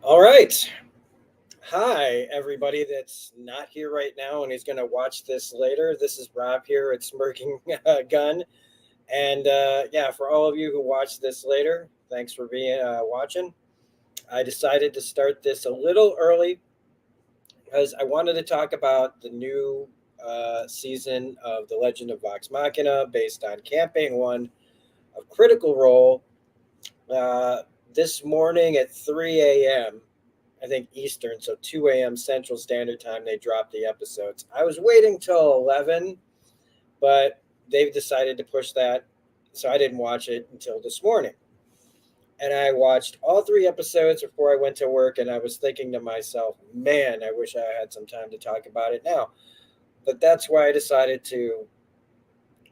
All right. Hi, everybody that's not here right now and is going to watch this later. This is Rob here at Smirking Gun. And yeah, for all of you who watch this later, thanks for being watching. I decided to start this a little early because I wanted to talk about the new season of The Legend of Vox Machina based on Campaign 1 of Critical Role. Uh, this morning at 3 a.m., I think Eastern, so 2 a.m. Central Standard Time, they dropped the episodes. I was waiting till 11, but they've decided to push that, so I didn't watch it until this morning. And I watched all three episodes before I went to work, and I was thinking to myself, man, I wish I had some time to talk about it now. But that's why I decided to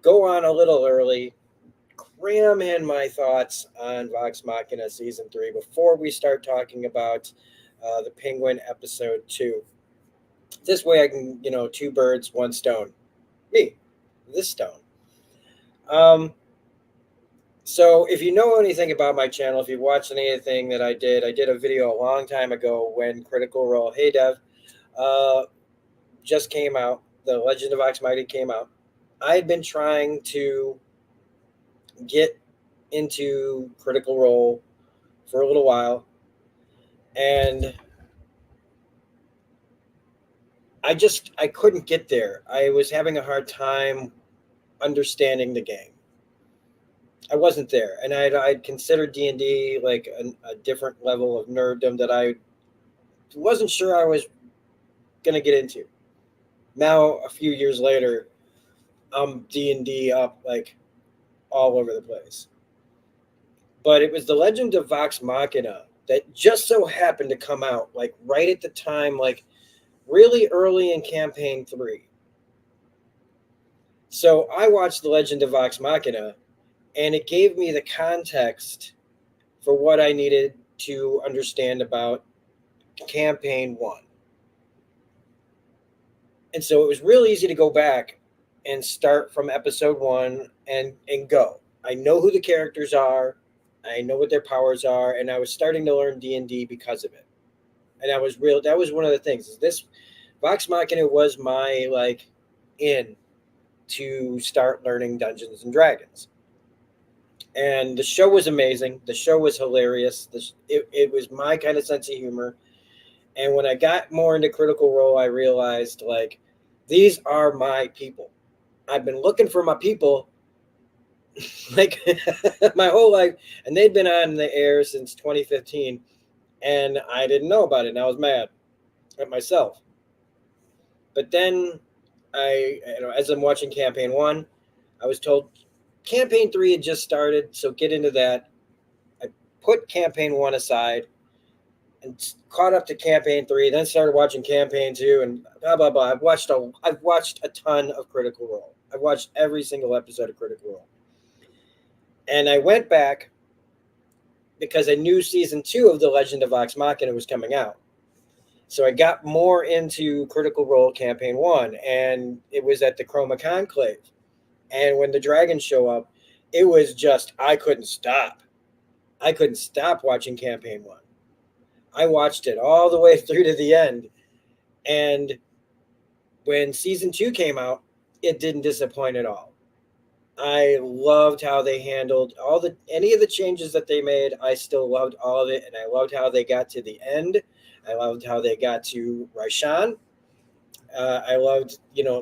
go on a little early, cram in my thoughts on Vox Machina Season 3 before we start talking about the Penguin Episode 2. This way I can, two birds, one stone. Me, this stone. Um, so if you know anything about my channel, if you've watched anything that I did a video a long time ago when Critical Role, hey Dev, uh, just came out. The Legend of Vox Machina came out. I had been trying to get into Critical Role for a little while, and I couldn't get there. I was having a hard time understanding the game. I wasn't there, and I'd considered D&D like a different level of nerddom that I wasn't sure I was gonna get into. Now, a few years later, I'm D&D up like all over the place. But it was the Legend of Vox Machina that just so happened to come out like right at the time, like really early in Campaign 3. So I watched the Legend of Vox Machina, and it gave me the context for what I needed to understand about Campaign 1. And so it was real easy to go back and start from episode 1 and go. I know who the characters are, I know what their powers are, and I was starting to learn D&D because of it. And that was one of the things. Is this Vox Machina was my like in to start learning Dungeons and Dragons. And the show was amazing. The show was hilarious. It was my kind of sense of humor. And when I got more into Critical Role, I realized like these are my people. I've been looking for my people like my whole life, and they'd been on the air since 2015, and I didn't know about it. And I was mad at myself. But then as I'm watching Campaign 1, I was told Campaign 3 had just started, so get into that. I put Campaign 1 aside and caught up to Campaign 3, then started watching Campaign 2, and blah blah blah. I've watched a ton of Critical Role. I've watched every single episode of Critical Role, and I went back because I knew season 2 of The Legend of Vox Machina was coming out. So I got more into Critical Role Campaign 1, and it was at the Chroma Conclave. And when the dragons show up, it was just I couldn't stop. I couldn't stop watching Campaign 1. I watched it all the way through to the end. And when season 2 came out, it didn't disappoint at all. I loved how they handled any of the changes that they made. I still loved all of it, and I loved how they got to the end. I loved how they got to Raishan. I loved,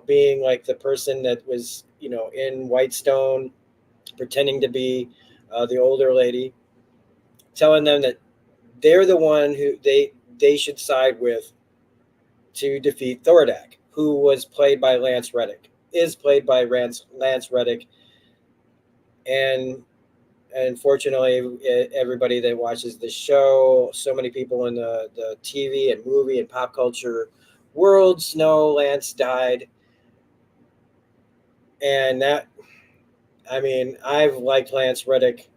being like the person that was, in Whitestone, pretending to be the older lady, telling them that they're the one who they should side with to defeat Thordak, who was played by Lance Reddick, is played by Lance Reddick. And unfortunately, everybody that watches this show, so many people in the TV and movie and pop culture worlds know Lance died. And I've liked Lance Reddick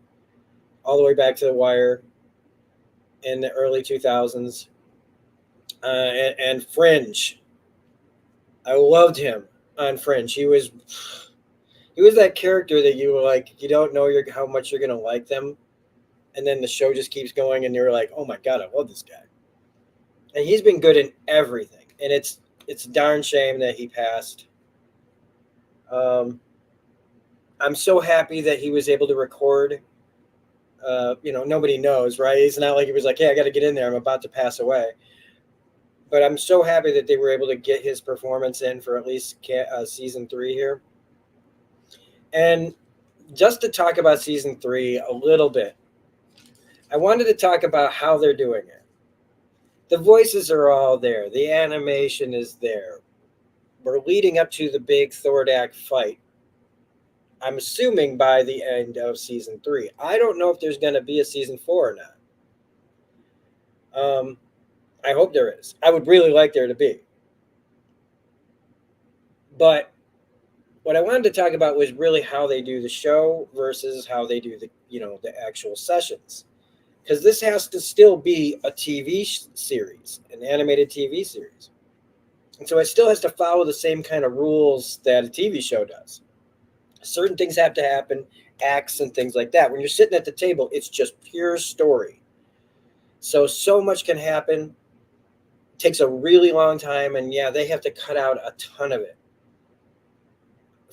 all the way back to The Wire in the early 2000s. And Fringe. I loved him on Fringe. He was that character that you were like, you don't know how much you're going to like them. And then the show just keeps going, and you're like, oh my God, I love this guy. and he's been good in everything. And it's a darn shame that he passed. Um, I'm so happy that he was able to record. Nobody knows, right? It's not like he was like, "Hey, I got to get in there. I'm about to pass away." But I'm so happy that they were able to get his performance in for at least season 3 here. And just to talk about season 3 a little bit, I wanted to talk about how they're doing it. The voices are all there. The animation is there. We're leading up to the big Thordak fight. I'm assuming by the end of season 3. I don't know if there's going to be a season 4 or not. I hope there is. I would really like there to be. But what I wanted to talk about was really how they do the show versus how they do the actual sessions, because this has to still be a TV series, an animated TV series, and so it still has to follow the same kind of rules that a TV show does. Certain things have to happen, acts and things like that. When you're sitting at the table, it's just pure story. So much can happen. It takes a really long time, and yeah, they have to cut out a ton of it.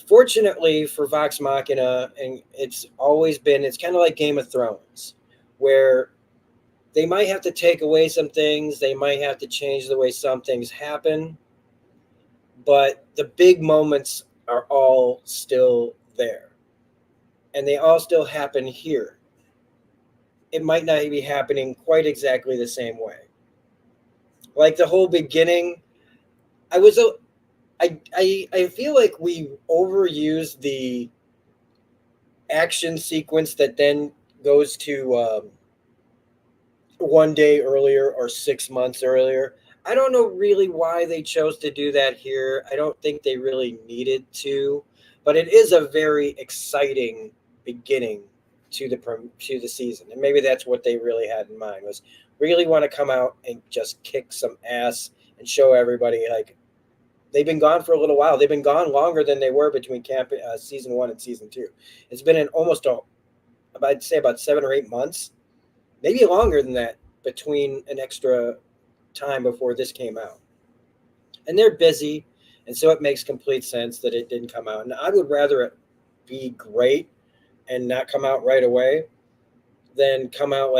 Fortunately for Vox Machina, and it's kind of like Game of Thrones, where they might have to take away some things, they might have to change the way some things happen, but the big moments are all still there. And they all still happen here. It might not be happening quite exactly the same way. Like the whole beginning, I was a I feel like we overused the action sequence that then goes to one day earlier or 6 months earlier. I don't know really why they chose to do that here. I don't think they really needed to, but it is a very exciting beginning to the season, and maybe that's what they really had in mind, was really want to come out and just kick some ass and show everybody like they've been gone for a little while. They've been gone longer than they were between season 1 and season 2. It's been I'd say about 7 or 8 months, maybe longer than that, between an extra time before this came out. And they're busy, and so it makes complete sense that it didn't come out. And I would rather it be great and not come out right away than come out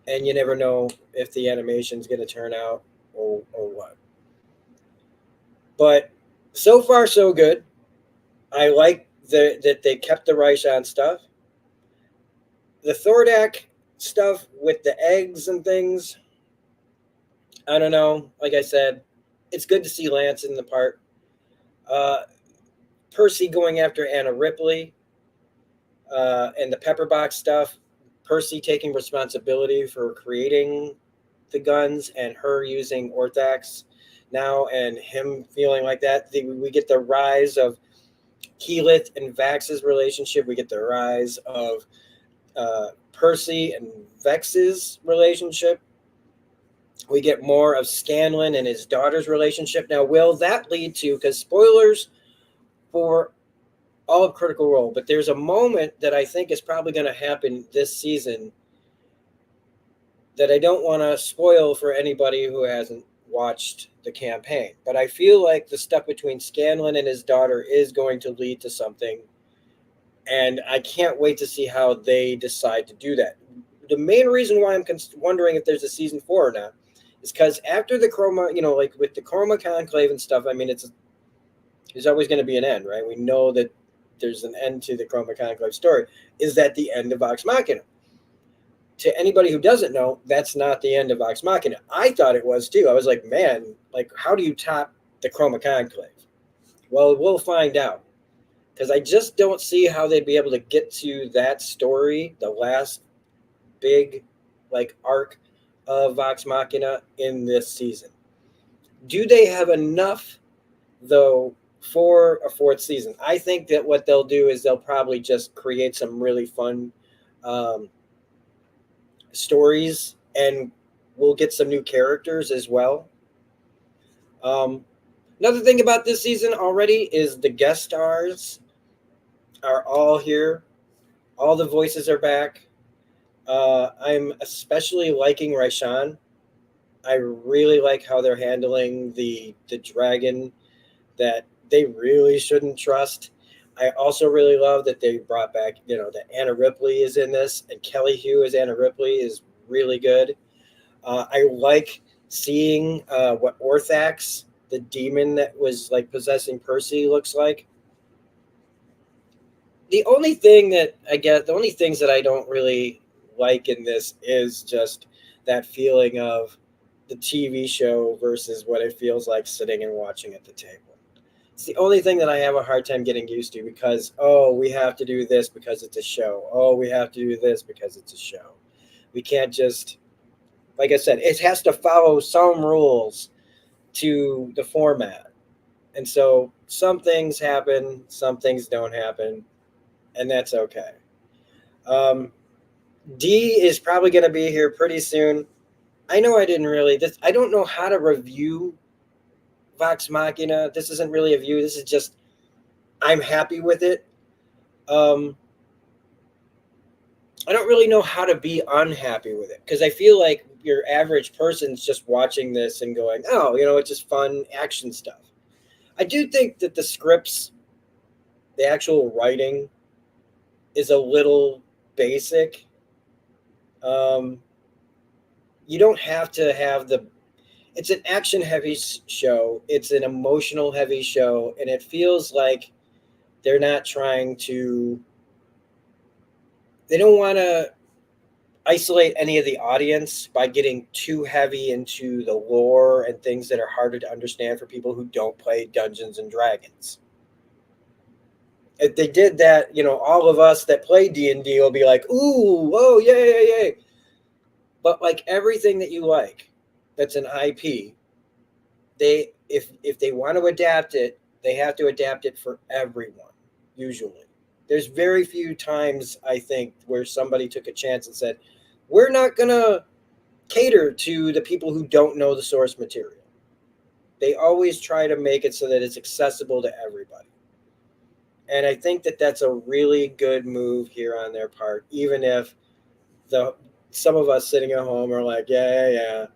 and you never know if the animation's going to turn out or what. But so far, so good. I like that they kept the Raishan stuff. The Thordak stuff with the eggs and things, I don't know. Like I said, it's good to see Lance in the part. Uh, Percy going after Anna Ripley and the Pepperbox stuff. Percy taking responsibility for creating the guns and her using Orthax now, and him feeling like that. We get the rise of Keyleth and Vax's relationship. We get the rise of Percy and Vex's relationship. We get more of Scanlan and his daughter's relationship. Now, will that lead to, because spoilers for all of Critical Role, but there's a moment that I think is probably going to happen this season that I don't want to spoil for anybody who hasn't watched the campaign. But I feel like the stuff between Scanlan and his daughter is going to lead to something, and I can't wait to see how they decide to do that. The main reason why I'm wondering if there's a season 4 or not is because after the Chroma, like with the Chroma Conclave and stuff, I mean, there's always going to be an end, right? We know that there's an end to the Chroma Conclave story. Is that the end of Vox Machina? To anybody who doesn't know, that's not the end of Vox Machina. I thought it was too. I was like, man, like, how do you top the Chroma Conclave? Well, we'll find out, because I just don't see how they'd be able to get to that story, the last big arc of Vox Machina, in this season. Do they have enough though for a 4th season? I think that what they'll do is they'll probably just create some really fun stories, and we'll get some new characters as well. Another thing about this season already is the guest stars are all here. All the voices are back. I'm especially liking Raishan. I really like how they're handling the dragon that they really shouldn't trust. I also really love that they brought back, that Anna Ripley is in this, and Kelly Hu as Anna Ripley is really good. I like seeing what Orthax, the demon that was like possessing Percy, looks like. The only things that I don't really like in this is just that feeling of the TV show versus what it feels like sitting and watching at the table. It's the only thing that I have a hard time getting used to because, oh, we have to do this because it's a show. Oh, we have to do this because it's a show. We can't just, like I said, it has to follow some rules to the format. And so some things happen, some things don't happen, and that's okay. Um, D is probably going to be here pretty soon. I know I didn't really, I don't know how to review Vox Machina. This isn't really a view. This is just, I'm happy with it. I don't really know how to be unhappy with it because I feel like your average person's just watching this and going, oh, it's just fun action stuff. I do think that the scripts, the actual writing, is a little basic. Um, you don't have to have it's an action heavy show. It's an emotional heavy show. And it feels like they're not trying to, they don't want to isolate any of the audience by getting too heavy into the lore and things that are harder to understand for people who don't play Dungeons and Dragons. If they did that, all of us that play D&D will be like, ooh, whoa, yay, yay, yay. But like everything that you like, that's an IP, if they want to adapt it, they have to adapt it for everyone, usually. There's very few times, I think, where somebody took a chance and said, we're not going to cater to the people who don't know the source material. They always try to make it so that it's accessible to everybody. And I think that that's a really good move here on their part, even if some of us sitting at home are like, yeah.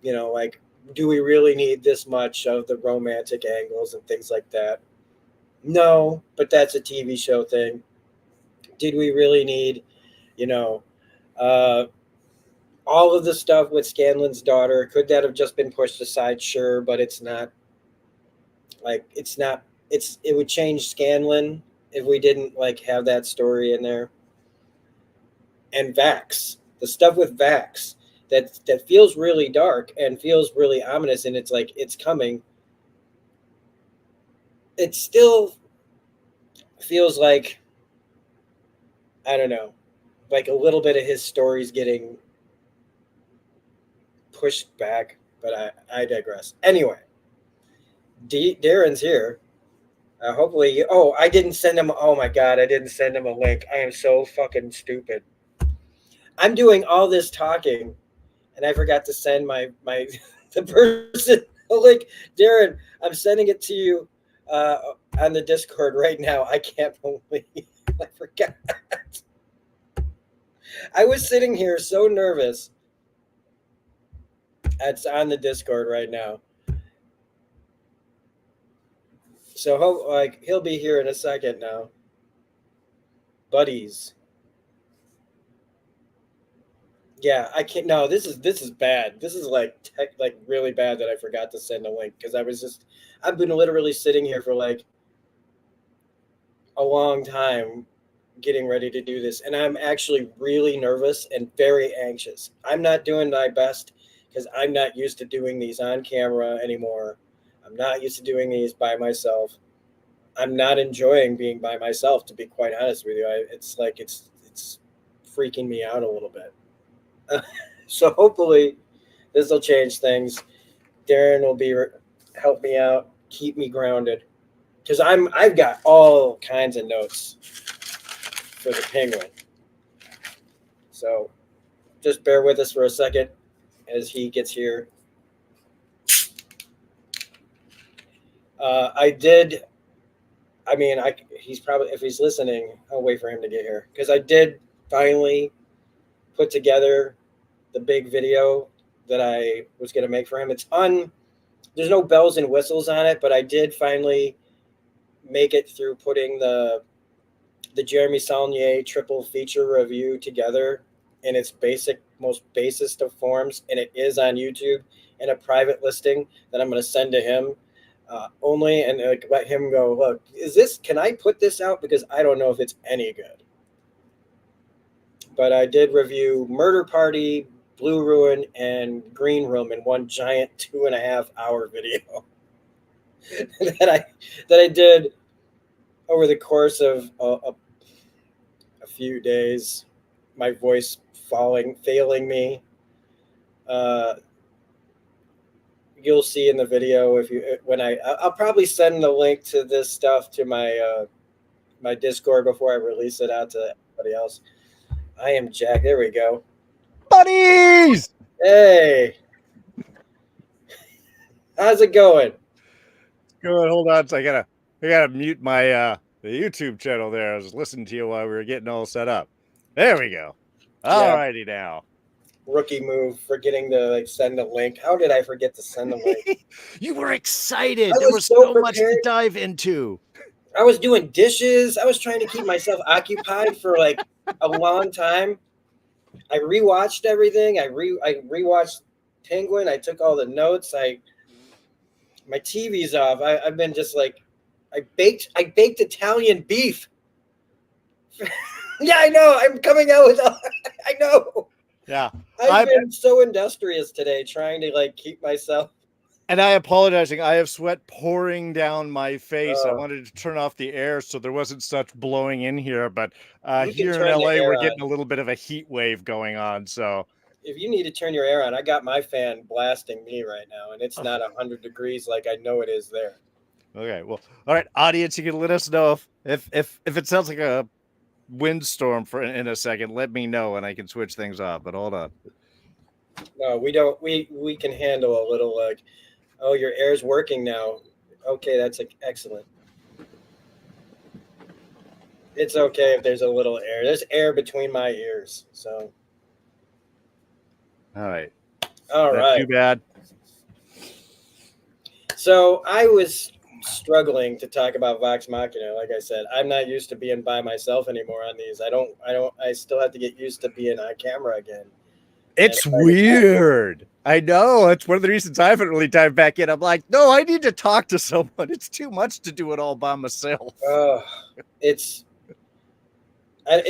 Like, do we really need this much of the romantic angles and things like that? No, but that's a TV show thing. Did we really need, uh, all of the stuff with Scanlan's daughter? Could that have just been pushed aside? Sure, but it's not. Like, it's not. It would change Scanlan if we didn't like have that story in there. And Vax, the stuff with Vax, that feels really dark and feels really ominous, and it's like it's coming. It still feels like, I don't know, like a little bit of his story's getting pushed back, but I digress. Anyway, Darren's here. Hopefully, oh, I didn't send him. Oh my God, I didn't send him a link. I am so fucking stupid. I'm doing all this talking, and I forgot to send my the person a link. Darren, I'm sending it to you on the Discord right now. I can't believe I forgot. I was sitting here so nervous. It's on the Discord right now. So he'll be here in a second now. Buddies. Yeah, I can't. No, this is bad. This is like really bad that I forgot to send a link because I've been literally sitting here for like a long time getting ready to do this, and I'm actually really nervous and very anxious. I'm not doing my best because I'm not used to doing these on camera anymore. I'm not used to doing these by myself. I'm not enjoying being by myself, to be quite honest with you. It's like it's freaking me out a little bit. So hopefully this will change things. Darren will help me out, keep me grounded, because I've got all kinds of notes for the Penguin. So just bear with us for a second as he gets here. He's probably, if he's listening, I'll wait for him to get here because I did finally put together the big video that I was going to make for him. There's no bells and whistles on it, but I did finally make it through putting the Jeremy Saulnier triple feature review together in its most basest of forms, and it is on YouTube in a private listing that I'm going to send to him only, and like let him go. Look, can I put this out because I don't know if it's any good. But I did review Murder Party, Blue Ruin, and Green Room in one giant 2.5 hour video that I did over the course of a few days. My voice failing me. Uh, you'll see in the video I'll probably send the link to this stuff to my Discord before I release it out to everybody else. I am Jack. There we go. Buddies! Hey. How's it going? Good. Hold on. So I gotta mute my the YouTube channel there. I was listening to you while we were getting all set up. There we go. All righty now. Rookie move, forgetting to send a link. How did I forget to send a link? You were excited. There was so much to dive into. I was doing dishes. I was trying to keep myself occupied for a long time. I rewatched everything. I rewatched Penguin. I took all the notes. My TV's off. I've been just I baked Italian beef. Yeah, I know. I'm coming out with I know. Yeah. I've been so industrious today trying to keep myself. And I apologizing. I have sweat pouring down my face. I wanted to turn off the air so there wasn't such blowing in here, but here in LA we're getting a little bit of a heat wave going on. So if you need to turn your air on, I got my fan blasting me right now, and it's not 100 degrees like I know it is there. Okay, well, all right, audience, you can let us know if it sounds like a windstorm in a second. Let me know, and I can switch things off. But hold on. No, we don't. We can handle a little oh, your air's working now. Okay, that's excellent. It's okay if there's a little air. There's air between my ears, so. All right. All right. Too bad. So I was struggling to talk about Vox Machina. Like I said, I'm not used to being by myself anymore on these. I still have to get used to being on camera again. It's weird. I know. It's one of the reasons I haven't really dived back in. I'm like, no, I need to talk to someone. It's too much to do it all by myself. It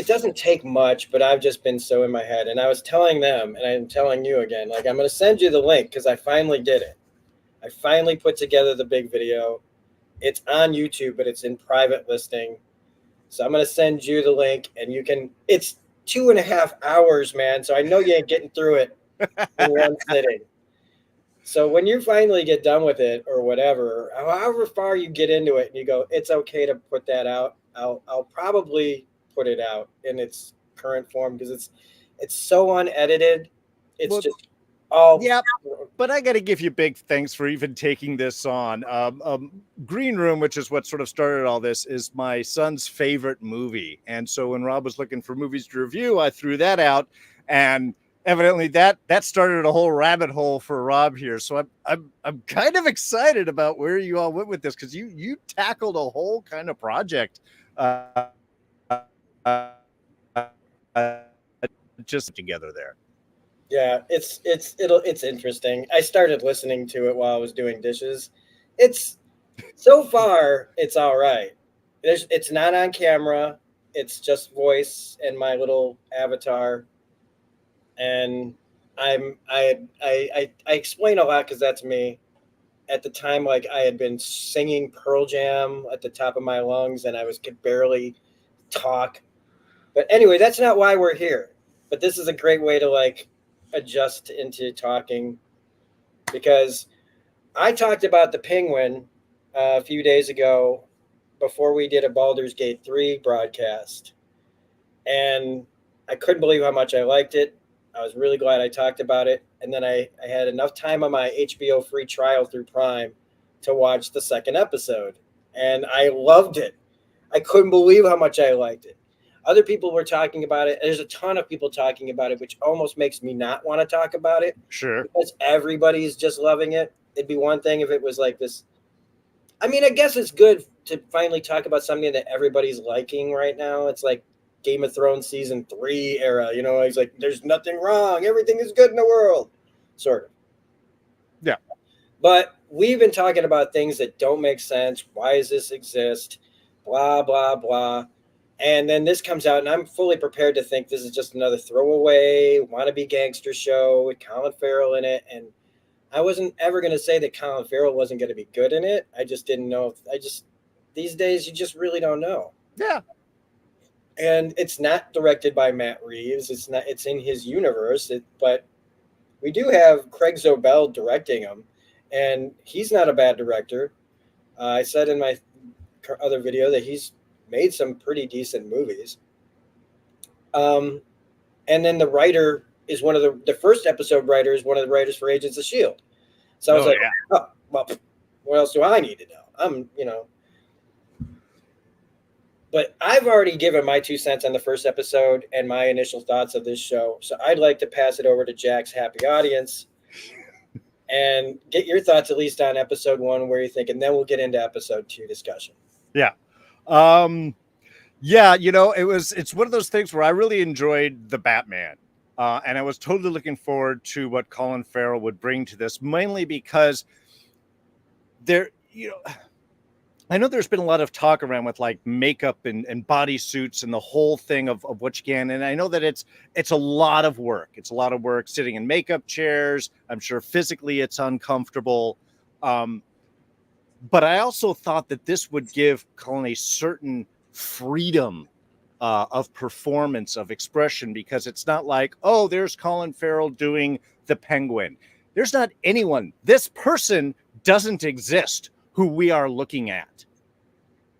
doesn't take much, but I've just been so in my head. And I was telling them, and I'm telling you again, I'm going to send you the link because I finally did it. I finally put together the big video. It's on YouTube, but it's in private listing. So I'm going to send you the link, and it's 2.5 hours, man. So I know you ain't getting through it in one sitting. So when you finally get done with it or whatever, however far you get into it and you go, it's okay to put that out, I'll probably put it out in its current form because it's so unedited. It's just all. Yeah, but I got to give you big thanks for even taking this on. Green Room, which is what sort of started all this, is my son's favorite movie. And so when Rob was looking for movies to review, I threw that out. And evidently that started a whole rabbit hole for Rob here. So I'm kind of excited about where you all went with this because you tackled a whole kind of project just together there. Yeah, it's interesting. I started listening to it while I was doing dishes. So far it's all right. It's not on camera. It's just voice and my little avatar. And I explain a lot because that's me. At the time, I had been singing Pearl Jam at the top of my lungs, and could barely talk. But anyway, that's not why we're here. But this is a great way to adjust into talking, because I talked about the Penguin a few days ago before we did a Baldur's Gate 3 broadcast, and I couldn't believe how much I liked it. I was really glad I talked about it. And then I had enough time on my HBO free trial through Prime to watch the second episode. And I loved it. I couldn't believe how much I liked it. Other people were talking about it. There's a ton of people talking about it, which almost makes me not want to talk about it Sure. because everybody's just loving it. It'd be one thing if it was like this. I mean, I guess it's good to finally talk about something that everybody's liking right now. It's like Game of Thrones season 3 era. You know, he's like, there's nothing wrong. Everything is good in the world. Sort of. Yeah. But we've been talking about things that don't make sense. Why does this exist? Blah, blah, blah. And then this comes out, and I'm fully prepared to think this is just another throwaway wannabe gangster show with Colin Farrell in it. And I wasn't ever going to say that Colin Farrell wasn't going to be good in it. I just didn't know. These days, you just really don't know. Yeah. And it's not directed by Matt Reeves. It's in his universe. But we do have Craig Zobel directing him, and he's not a bad director. I said in my other video that he's made some pretty decent movies. And then the writer is one of the first episode writer is one of the writers for Agents of S.H.I.E.L.D. So I was oh, well, what else do I need to know? But I've already given my 2 cents on the first episode and my initial thoughts of this show. So I'd like to pass it over to Jack's happy audience and get your thoughts at least on episode 1, where you think, and then we'll get into episode 2 discussion. Yeah. Yeah, it's one of those things where I really enjoyed the Batman. And I was totally looking forward to what Colin Farrell would bring to this, mainly because I know there's been a lot of talk around with like makeup and body suits and the whole thing of what you can. And I know that it's a lot of work. It's a lot of work sitting in makeup chairs. I'm sure physically it's uncomfortable. But I also thought that this would give Colin a certain freedom of performance, of expression, because it's not like, oh, there's Colin Farrell doing the Penguin. There's not anyone. This person doesn't exist who we are looking at.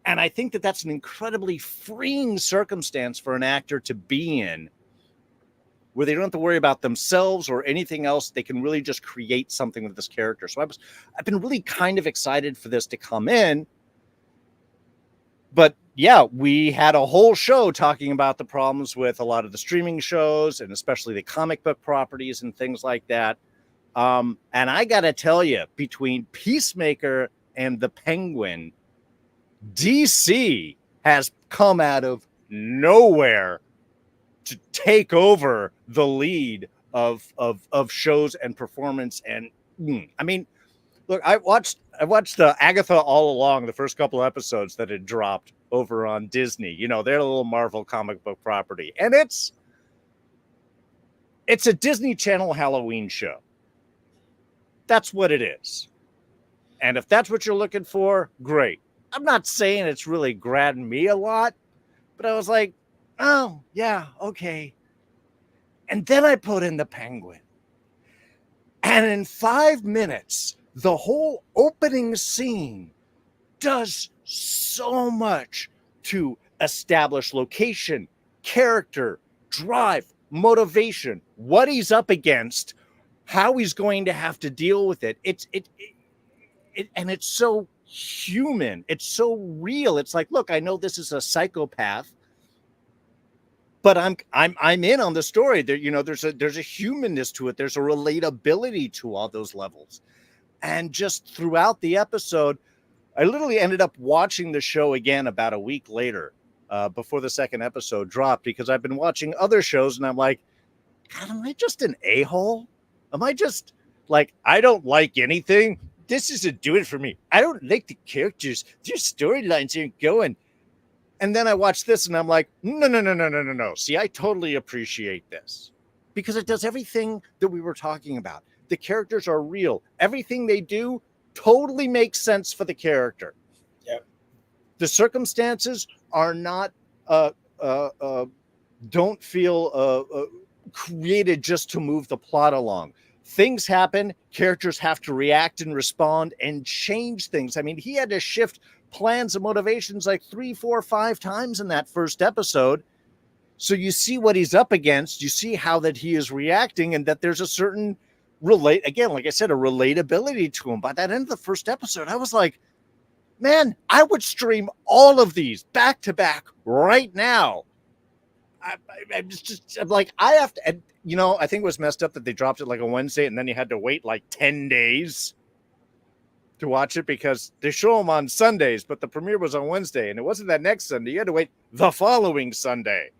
And I think that that's an incredibly freeing circumstance for an actor to be in, where they don't have to worry about themselves or anything else. They can really just create something with this character. So I've been really kind of excited for this to come in. But yeah, we had a whole show talking about the problems with a lot of the streaming shows and especially the comic book properties and things like that. And I got to tell you, between Peacemaker and the Penguin, DC has come out of nowhere to take over the lead of shows and performance. And I mean, look, I watched Agatha All Along, the first couple of episodes that had dropped over on Disney. You know, they're a little Marvel comic book property, and it's a Disney Channel Halloween show. That's what it is. And if that's what you're looking for, great. I'm not saying it's really grabbed me a lot, but I was like, oh, yeah, okay. And then I put in the Penguin. And in 5 minutes, the whole opening scene does so much to establish location, character, drive, motivation, what he's up against, how he's going to have to deal with it. And it's so human. It's so real. It's like, look, I know this is a psychopath, but I'm in on the story. There, there's a humanness to it. There's a relatability to all those levels. And just throughout the episode, I literally ended up watching the show again about a week later, before the second episode dropped, because I've been watching other shows and I'm like, God, am I just an a-hole? Am I just like, I don't like anything? This isn't doing it for me. I don't like the characters. Their storylines aren't going. And then I watch this and I'm like, no. See, I totally appreciate this because it does everything that we were talking about. The characters are real. Everything they do totally makes sense for the character. Yep. The circumstances are not, don't feel created just to move the plot along. Things happen, characters have to react and respond and change things. I mean, he had to shift plans and motivations like 3, 4, 5 times in that first episode. So you see what he's up against, you see how that he is reacting, and that there's a certain like I said, a relatability to him. By that end of the first episode, I was like, man, I would stream all of these back to back right now I'm like, I have to, and, you know, I think it was messed up that they dropped it like a Wednesday and then you had to wait like 10 days to watch it because they show them on Sundays, but the premiere was on Wednesday and it wasn't that next Sunday. You had to wait the following Sunday.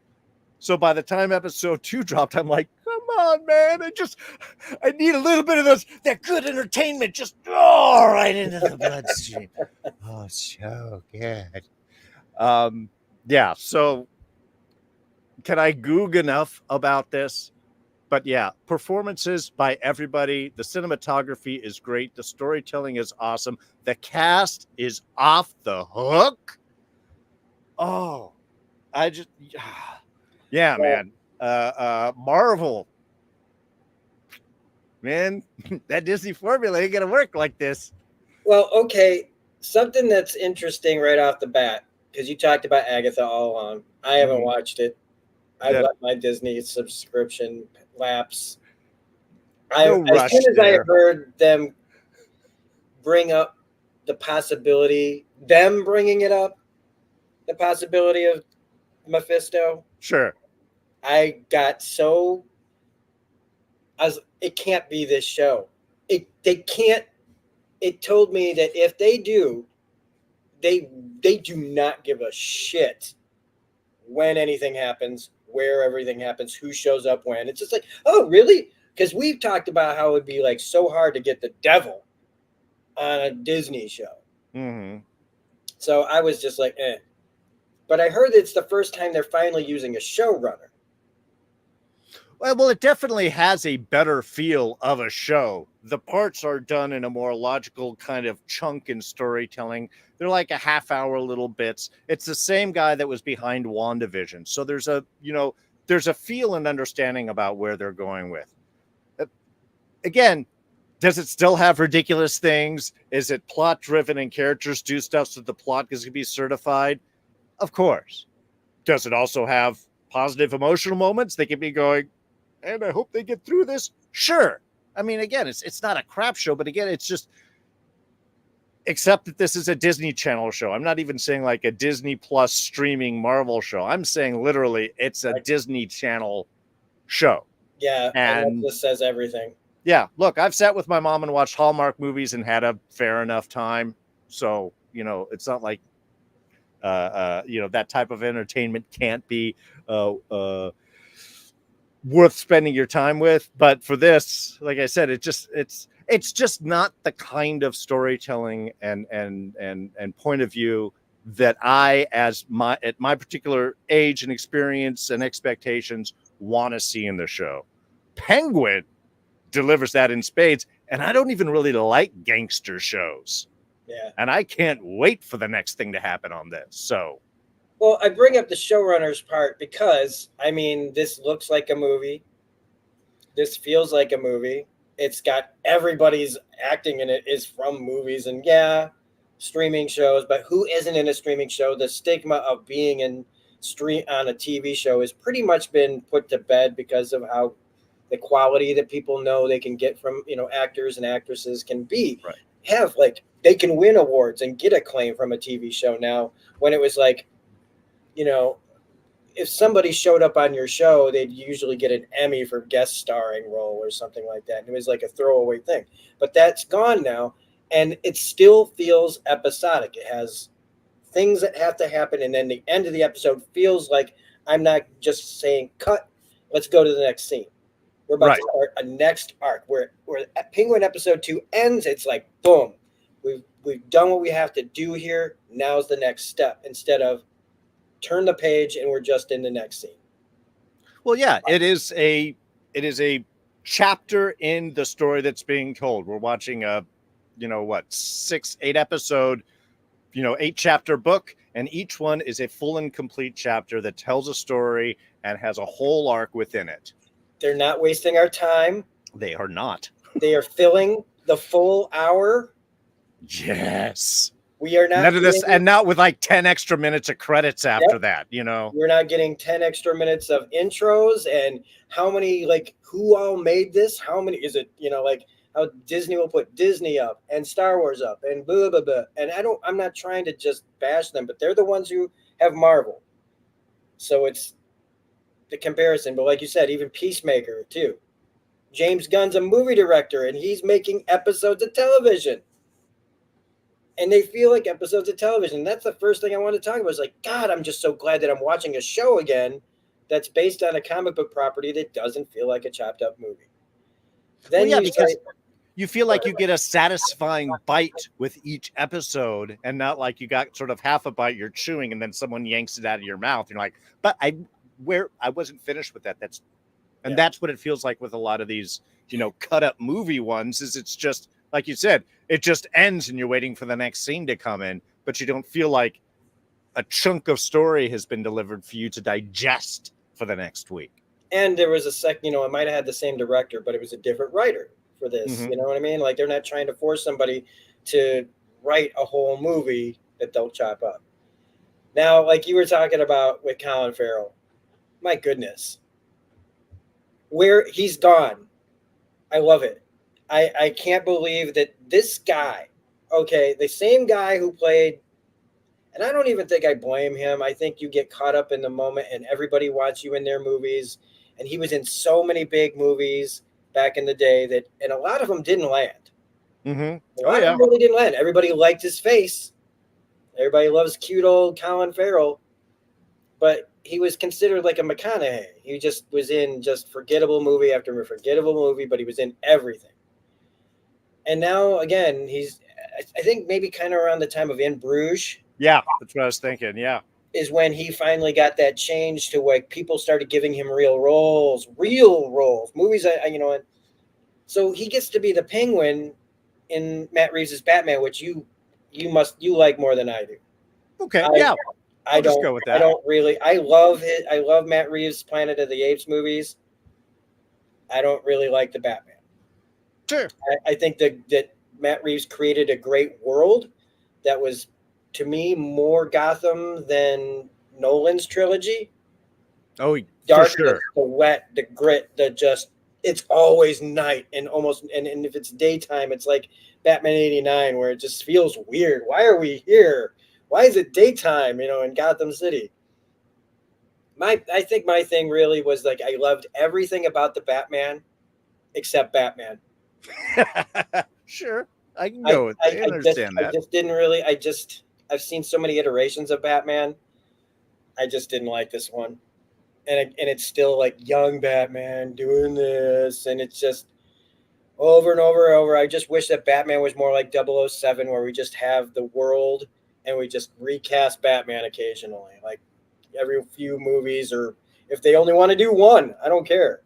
So by the time episode 2 dropped, I'm like, come on, man. I need a little bit of that good entertainment just right into the bloodstream. Oh, so good. Yeah. So can I goog enough about this? But yeah, performances by everybody. The cinematography is great. The storytelling is awesome. The cast is off the hook. Oh, I just, yeah, Well, man. Marvel, man, that Disney formula ain't gonna work like this. well, okay. Something that's interesting right off the bat, because you talked about Agatha all along. I haven't watched it. I've Yeah, let my Disney subscription lapse. no As soon rush as I there. heard them bring up the possibility, them bringing it up, the possibility of Mephisto, Sure. I got so it can't be this show. They can't. It told me that if they do, they do not give a shit when anything happens, where everything happens, who shows up when. It's just like, oh, really? Because we've talked about how it would be like so hard to get the devil on a Disney show. Mm-hmm. So I was just like, eh. But I heard it's the first time they're finally using a showrunner. Well, it definitely has a better feel of a show. The parts are done in a more logical kind of chunk in storytelling. They're like a half hour little bits. It's the same guy that was behind WandaVision. So there's a feel and understanding about where they're going with. Again, does it still have ridiculous things? Is it plot driven and characters do stuff so the plot is going to be certified? Of course. Does it also have positive emotional moments? They can be going, and I hope they get through this. Sure. I mean, again, it's not a crap show, but again, it's just, except that this is a Disney Channel show. I'm not even saying like a Disney Plus streaming Marvel show. I'm saying literally it's a Disney Channel show. Yeah, and that And just says everything. yeah, look, I've sat with my mom and watched Hallmark movies and had a fair enough time. So, it's not like, that type of entertainment can't be worth spending your time with. But for this, like I said, it's just not the kind of storytelling and point of view that I, at my particular age and experience and expectations, want to see in the show. Penguin delivers that in spades, and I don't even really like gangster shows. Yeah. And I can't wait for the next thing to happen on this. So, well, I bring up the showrunners part because I mean, this looks like a movie. This feels like a movie. It's got everybody's acting in it is from movies, and yeah, streaming shows. But who isn't in a streaming show? The stigma of being in stream on a TV show has pretty much been put to bed because of how the quality that people know they can get from actors and actresses can be. right. Have like they can win awards and get acclaim from a TV show now. When it was like, if somebody showed up on your show, they'd usually get an Emmy for guest starring role or something like that. And it was like a throwaway thing. But that's gone now, and it still feels episodic. It has things that have to happen, and then the end of the episode feels like I'm not just saying cut, let's go to the next scene. We're about to start a next arc where Penguin episode 2 ends. It's like boom, we've done what we have to do here. Now's the next step, instead of turn the page and we're just in the next scene. Well, yeah, it is a chapter in the story that's being told. We're watching a 6-8 episode 8-chapter book, and each one is a full and complete chapter that tells a story and has a whole arc within it. They're not wasting our time. They are not. They are filling the full hour. Yes. We are not none of this, and not with like 10 extra minutes of credits after that. We're not getting 10 extra minutes of intros and how many, like, who all made this? How many is it? Like how Disney will put Disney up and Star Wars up and blah blah blah. And I'm not trying to just bash them, but they're the ones who have Marvel. So it's the comparison, but like you said, even Peacemaker too. James Gunn's a movie director, and he's making episodes of television, and they feel like episodes of television. That's the first thing I want to talk about. Is like, God, I'm just so glad that I'm watching a show again that's based on a comic book property that doesn't feel like a chopped up movie. Then Well, yeah, you because say, you feel like you get a satisfying bite with each episode, and not like you got sort of half a bite you're chewing, and then someone yanks it out of your mouth. You're like, but I wasn't finished with that. That's what it feels like with a lot of these, cut up movie ones. Is it's just like you said, it just ends, and you're waiting for the next scene to come in, but you don't feel like a chunk of story has been delivered for you to digest for the next week. and there was a it might have had the same director, but it was a different writer for this. Mm-hmm. You know what I mean? Like they're not trying to force somebody to write a whole movie that they'll chop up. Now, like you were talking about with Colin Farrell, my goodness, where he's gone. I love it. I can't believe that this guy, okay, the same guy who played, and I don't even think I blame him. I think you get caught up in the moment and everybody wants you in their movies. And he was in so many big movies back in the day and a lot of them didn't land. Mm-hmm. A lot of them really didn't land. Everybody liked his face. Everybody loves cute old Colin Farrell. But he was considered like a McConaughey. He just was in just forgettable movie after forgettable movie, but he was in everything. And now again, I think maybe kind of around the time of In Bruges. Yeah, that's what I was thinking. Yeah. Is when he finally got that change to like people started giving him real roles, movies. And so he gets to be the Penguin in Matt Reeves' Batman, which you like more than I do. Okay. I just don't go with that. I don't really. I love Matt Reeves' Planet of the Apes movies. I don't really like the Batman. Sure. I think that Matt Reeves created a great world that was, to me, more Gotham than Nolan's trilogy. Oh, Darkness, for sure. the wet, the grit, it's always night and and if it's daytime, it's like Batman 89 where it just feels weird. Why are we here? Why is it daytime, in Gotham City? I think my thing really was like I loved everything about the Batman except Batman. Sure. I can go with that. I understand that. I just didn't really. I've seen so many iterations of Batman. I just didn't like this one, and it's still like young Batman doing this, and it's just over and over and over. I just wish that Batman was more like 007, where we just have the world and we just recast Batman occasionally, like every few movies, or if they only want to do one, I don't care.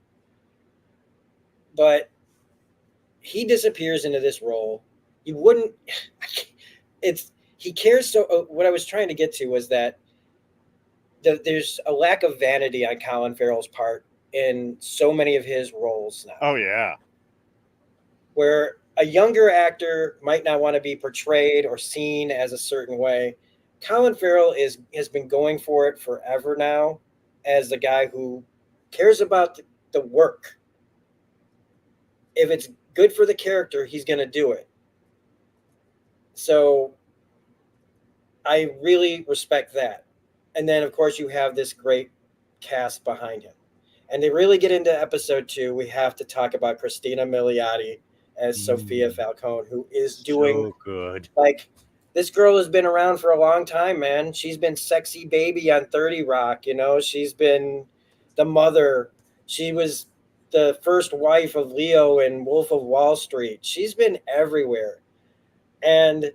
But he disappears into this role. You wouldn't. He cares so. What I was trying to get to was that there's a lack of vanity on Colin Farrell's part in so many of his roles now. Oh yeah. Where a younger actor might not want to be portrayed or seen as a certain way, Colin Farrell has been going for it forever now, as the guy who cares about the work. If it's good for the character, he's going to do it. So I really respect that. And then, of course, you have this great cast behind him. And to really get into episode 2, we have to talk about Christina Milioti as Sophia Falcone, who is doing so good. Like, this girl has been around for a long time, man. She's been sexy baby on 30 Rock. She's been the mother. She was the first wife of Leo in Wolf of Wall Street. She's been everywhere. And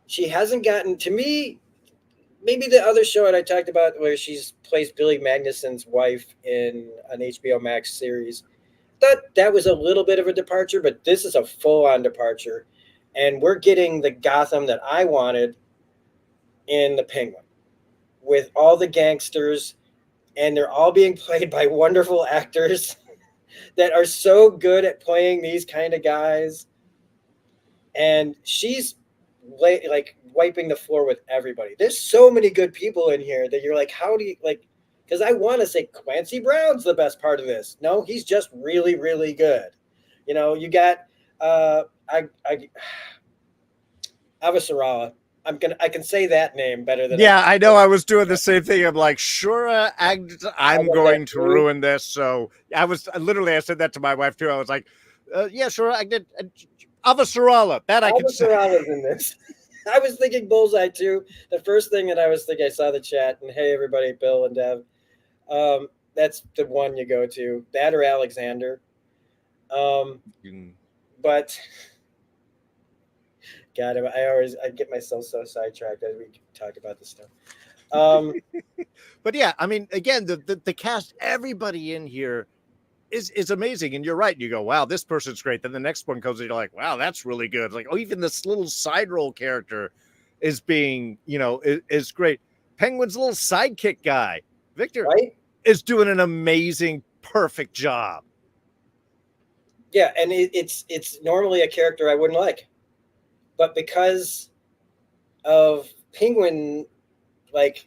she hasn't gotten, to me, maybe the other show that I talked about where she's plays Billy Magnuson's wife in an HBO Max series. That was a little bit of a departure, but this is a full-on departure. And we're getting the Gotham that I wanted in the Penguin with all the gangsters, and they're all being played by wonderful actors that are so good at playing these kind of guys. And she's like wiping the floor with everybody. There's so many good people in here that you're like, how do you like? Because I want to say Clancy Brown's the best part of this. No, he's just really, really good. You got Avasarala. I can say that name better than Yeah, I know. I was doing the same thing. I'm like, Shura, I'm got that going to too. ruin this. So I said that to my wife too. I was like, yeah, Shura, I did. Avasarala, that I could say. Alba in this. I was thinking Bullseye too. The first thing that I was thinking, I saw the chat, and hey, everybody, Bill and Dev. That's the one you go to. That or Alexander. But God, I get myself so sidetracked as we talk about this stuff. But yeah, I mean, again, the cast, everybody in here is amazing. And you're right. You go, wow, this person's great. Then the next one comes and you're like, wow, that's really good. Like, oh, even this little side role character is being, is great. Penguin's little sidekick guy, Victor, right? is doing an amazing, perfect job. Yeah, and it's normally a character I wouldn't like, but because of Penguin, like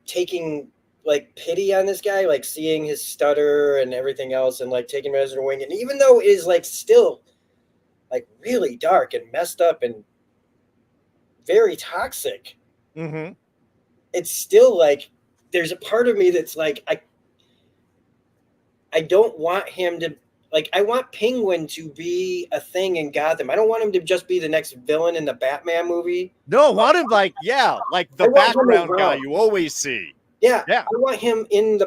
taking like pity on this guy, like seeing his stutter and everything else, and like taking him as a wing, and even though it is like still like really dark and messed up and very toxic, Mm-hmm. it's still like there's a part of me that's like I don't want him to like I want Penguin to be a thing in Gotham. I don't want him to just be the next villain in the Batman movie. No, want him like the background guy you always see. Yeah, Yeah. I want him in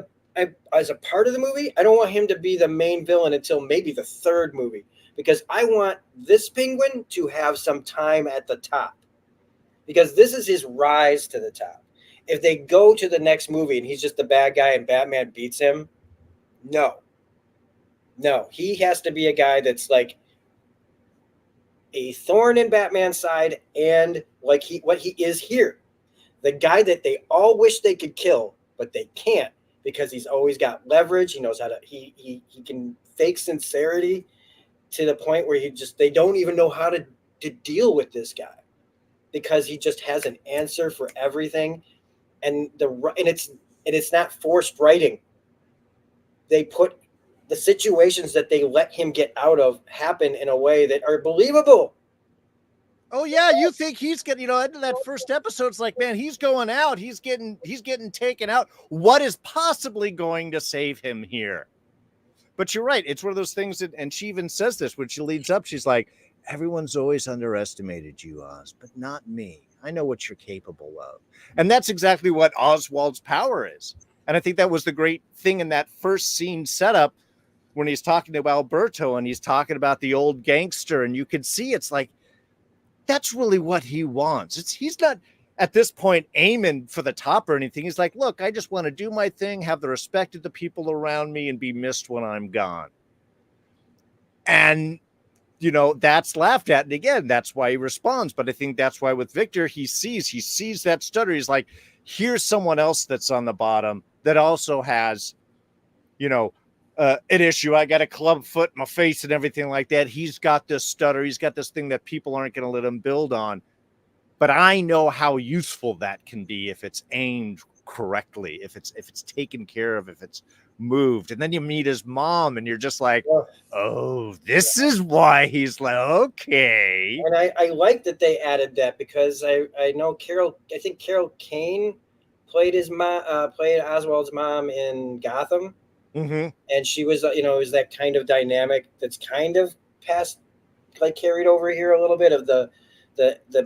as a part of the movie. I don't want him to be the main villain until maybe the third movie, because I want this Penguin to have some time at the top, because this is his rise to the top. If they go to the next movie and he's just the bad guy and Batman beats him, no, he has to be a guy that's like a thorn in Batman's side, and like what he is here, the guy that they all wish they could kill, but they can't because he's always got leverage. He knows how to he can fake sincerity to the point where they don't even know how to deal with this guy, because he just has an answer for everything, and it's not forced writing. They put the situations that they let him get out of happen in a way that are believable. Oh yeah, you think he's getting, into that first episode, it's like, man, he's going out, he's getting taken out. What is possibly going to save him here? But you're right. It's one of those things that, and she even says this when she leads up. She's like, everyone's always underestimated you, Oz, but not me. I know what you're capable of. And that's exactly what Oswald's power is. And I think that was the great thing in that first scene setup when he's talking to Alberto and he's talking about the old gangster. And you can see it's like, that's really what he wants. He's not at this point aiming for the top or anything. He's like, look, I just want to do my thing, have the respect of the people around me, and be missed when I'm gone. And that's laughed at. And again, that's why he responds. But I think that's why with Victor, he sees that stutter. He's like, here's someone else that's on the bottom that also has, an issue. I got a club foot in my face and everything like that. He's got this stutter. He's got this thing that people aren't going to let him build on. But I know how useful that can be if it's aimed correctly, if it's taken care of, if it's moved. And then you meet his mom and you're just like, oh, this is why he's like, okay. And I like that they added that, because I know I think Carol Kane played played Oswald's mom in Gotham. Mm-hmm. And she was, it was that kind of dynamic that's kind of passed, like carried over here a little bit, of the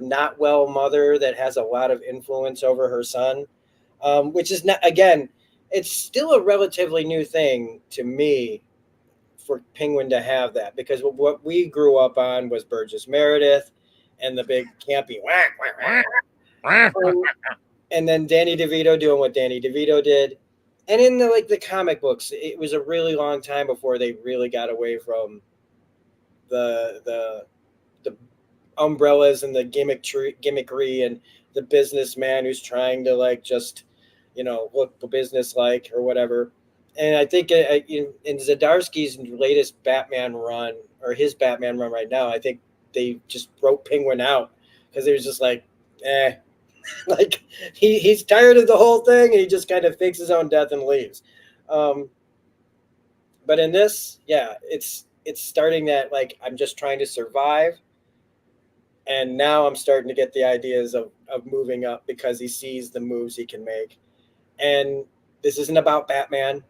not well mother that has a lot of influence over her son, which is not, again, it's still a relatively new thing to me for Penguin to have that, because what we grew up on was Burgess Meredith and the big campy whack, whack, whack. And then Danny DeVito doing what Danny DeVito did. And in the comic books, it was a really long time before they really got away from the umbrellas and the gimmickry and the businessman who's trying to just look business like or whatever. And I think in Zdarsky's latest Batman run, or his Batman run right now, I think they just wrote Penguin out because it was just like, like he's tired of the whole thing, and he just kind of fakes his own death and leaves. But in this, yeah, it's starting that, like, I'm just trying to survive. And now I'm starting to get the ideas of moving up because he sees the moves he can make. And this isn't about Batman.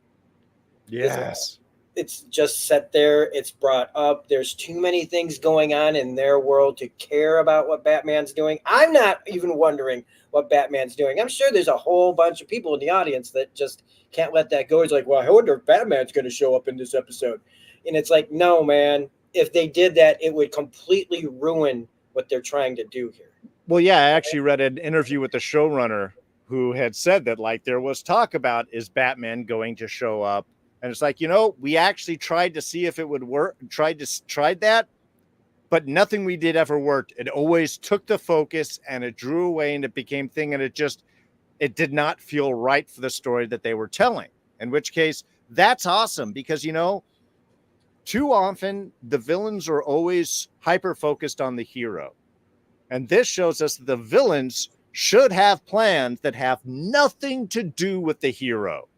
This Yes. it's just set there, it's brought up. There's too many things going on in their world to care about what Batman's doing. I'm not even wondering what Batman's doing. I'm sure there's a whole bunch of people in the audience that just can't let that go. It's like, well, I wonder if Batman's going to show up in this episode. And it's like, no, man. If they did that, it would completely ruin what they're trying to do here. Well, yeah, I actually read an interview with the showrunner who had said that, like, there was talk about, is Batman going to show up? And it's like, we actually tried to see if it would work, tried that, but nothing we did ever worked. It always took the focus and it drew away and it became thing. And it did not feel right for the story that they were telling, in which case that's awesome because, too often the villains are always hyper focused on the hero. And this shows us that the villains should have plans that have nothing to do with the hero.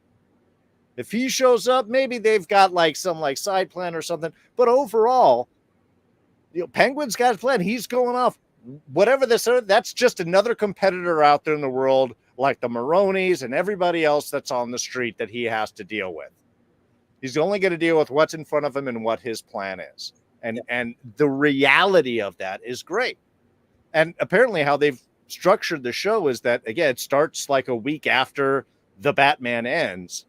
If he shows up, maybe they've got like some like side plan or something. But overall, Penguin's got a plan. He's going off. Whatever this, that's just another competitor out there in the world, like the Maronis and everybody else that's on the street that he has to deal with. He's only going to deal with what's in front of him and what his plan is. And the reality of that is great. And apparently how they've structured the show is that, again, it starts like a week after the Batman ends.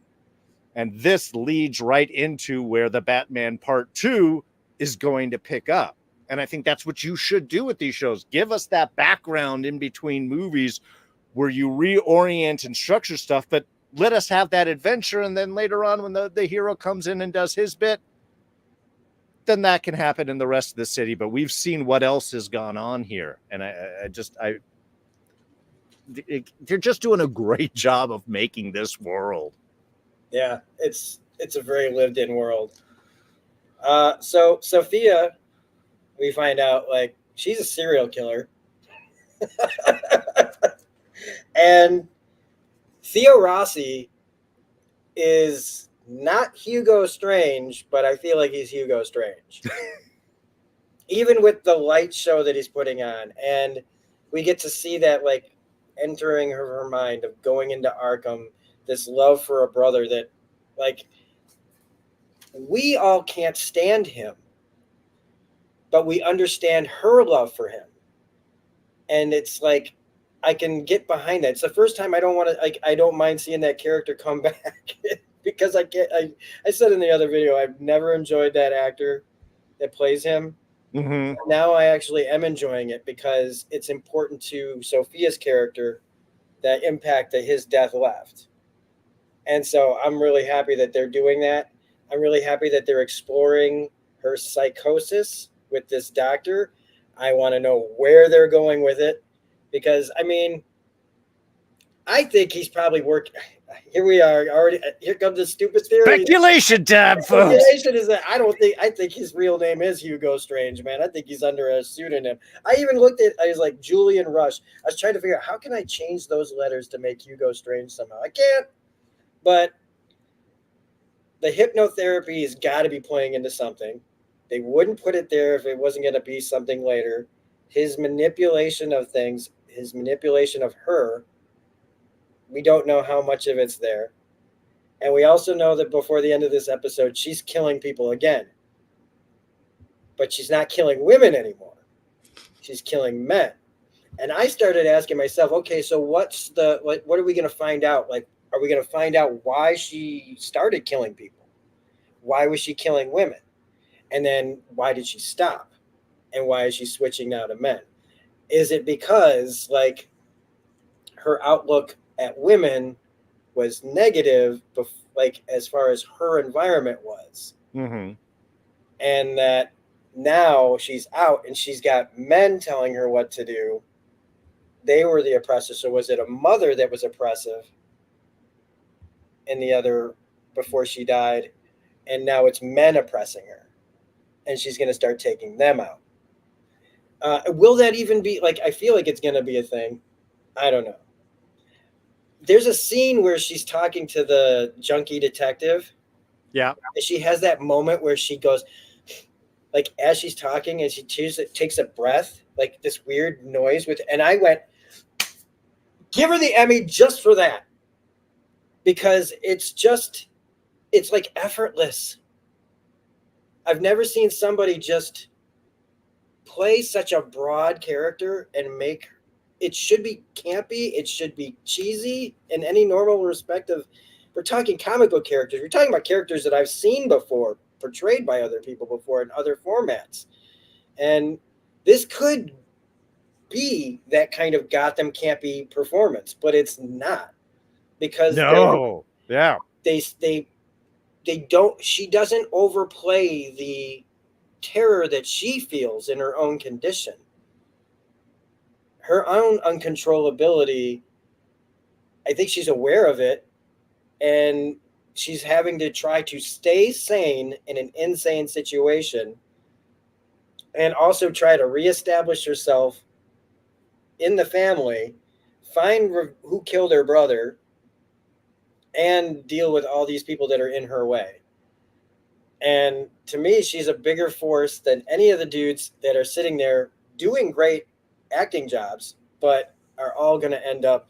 And this leads right into where the Batman Part 2 is going to pick up. And I think that's what you should do with these shows. Give us that background in between movies where you reorient and structure stuff, but let us have that adventure. And then later on, when the hero comes in and does his bit, then that can happen in the rest of the city. But we've seen what else has gone on here. And they're just doing a great job of making this world. Yeah, it's a very lived in world. So Sophia, we find out like she's a serial killer. And Theo Rossi is not Hugo Strange, but I feel like he's Hugo Strange. Even with the light show that he's putting on. And we get to see that like entering her mind of going into Arkham, this love for a brother that like we all can't stand him, but we understand her love for him. And it's like, I can get behind that. It's the first time I don't want to, like, I don't mind seeing that character come back because I said in the other video, I've never enjoyed that actor that plays him. Mm-hmm. Now I actually am enjoying it because it's important to Sophia's character, that impact that his death left. And so I'm really happy that they're doing that. I'm really happy that they're exploring her psychosis with this doctor. I want to know where they're going with it because, I mean, I think he's probably working. Here we are already. Here comes the stupid theory. Speculation time, folks. Speculation is that I think his real name is Hugo Strange, man. I think he's under a pseudonym. I even looked at, I was like, Julian Rush. I was trying to figure out how can I change those letters to make Hugo Strange somehow. I can't. But the hypnotherapy has got to be playing into something. They wouldn't put it there if it wasn't going to be something later. His manipulation of things, his manipulation of her, we don't know how much of it's there. And we also know that before the end of this episode, she's killing people again. But she's not killing women anymore. She's killing men. And I started asking myself, okay, so what are we going to find out? Like, are we going to find out why she started killing people? Why was she killing women? And then why did she stop? And why is she switching now to men? Is it because, like, her outlook at women was negative, like, as far as her environment was? Mm-hmm. And that now she's out and she's got men telling her what to do. They were the oppressors. So was it a mother that was oppressive in the other before she died? And now it's men oppressing her. And she's going to start taking them out. Will that even be, like, I feel like it's going to be a thing. I don't know. There's a scene where she's talking to the junkie detective. Yeah. And she has that moment where she goes, like as she's talking and she takes a breath, like this weird noise and I went, give her the Emmy just for that. Because it's like effortless. I've never seen somebody just play such a broad character and make it should be campy, it should be cheesy in any normal respect of we're talking comic book characters. We're talking about characters that I've seen before, portrayed by other people before in other formats. And this could be that kind of Gotham campy performance, but it's not because No. Yeah. they don't she doesn't overplay the terror that she feels in her own condition, her own uncontrollability. I think she's aware of it, and she's having to try to stay sane in an insane situation and also try to reestablish herself in the family, find who killed her brother, and deal with all these people that are in her way. And to me, she's a bigger force than any of the dudes that are sitting there doing great acting jobs, but are all going to end up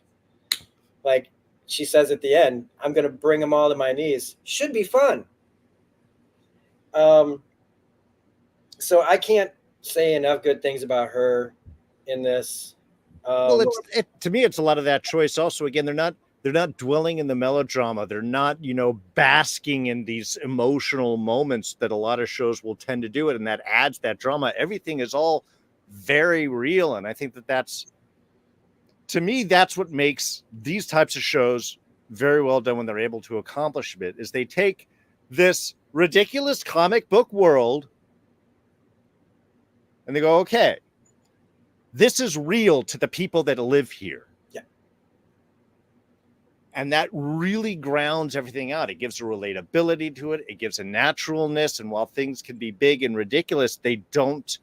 like she says at the end, I'm going to bring them all to my knees. Should be fun. So I can't say enough good things about her in this. Well, to me, it's a lot of that choice. Also, again, they're not dwelling in the melodrama. They're not, basking in these emotional moments that a lot of shows will tend to do it, and that adds that drama. Everything is all very real, and I think that's, to me, that's what makes these types of shows very well done when they're able to accomplish it. Is they take this ridiculous comic book world and they go, okay, this is real to the people that live here. Yeah. And that really grounds everything out. It gives a relatability to it. It gives a naturalness. And while things can be big and ridiculous, they don't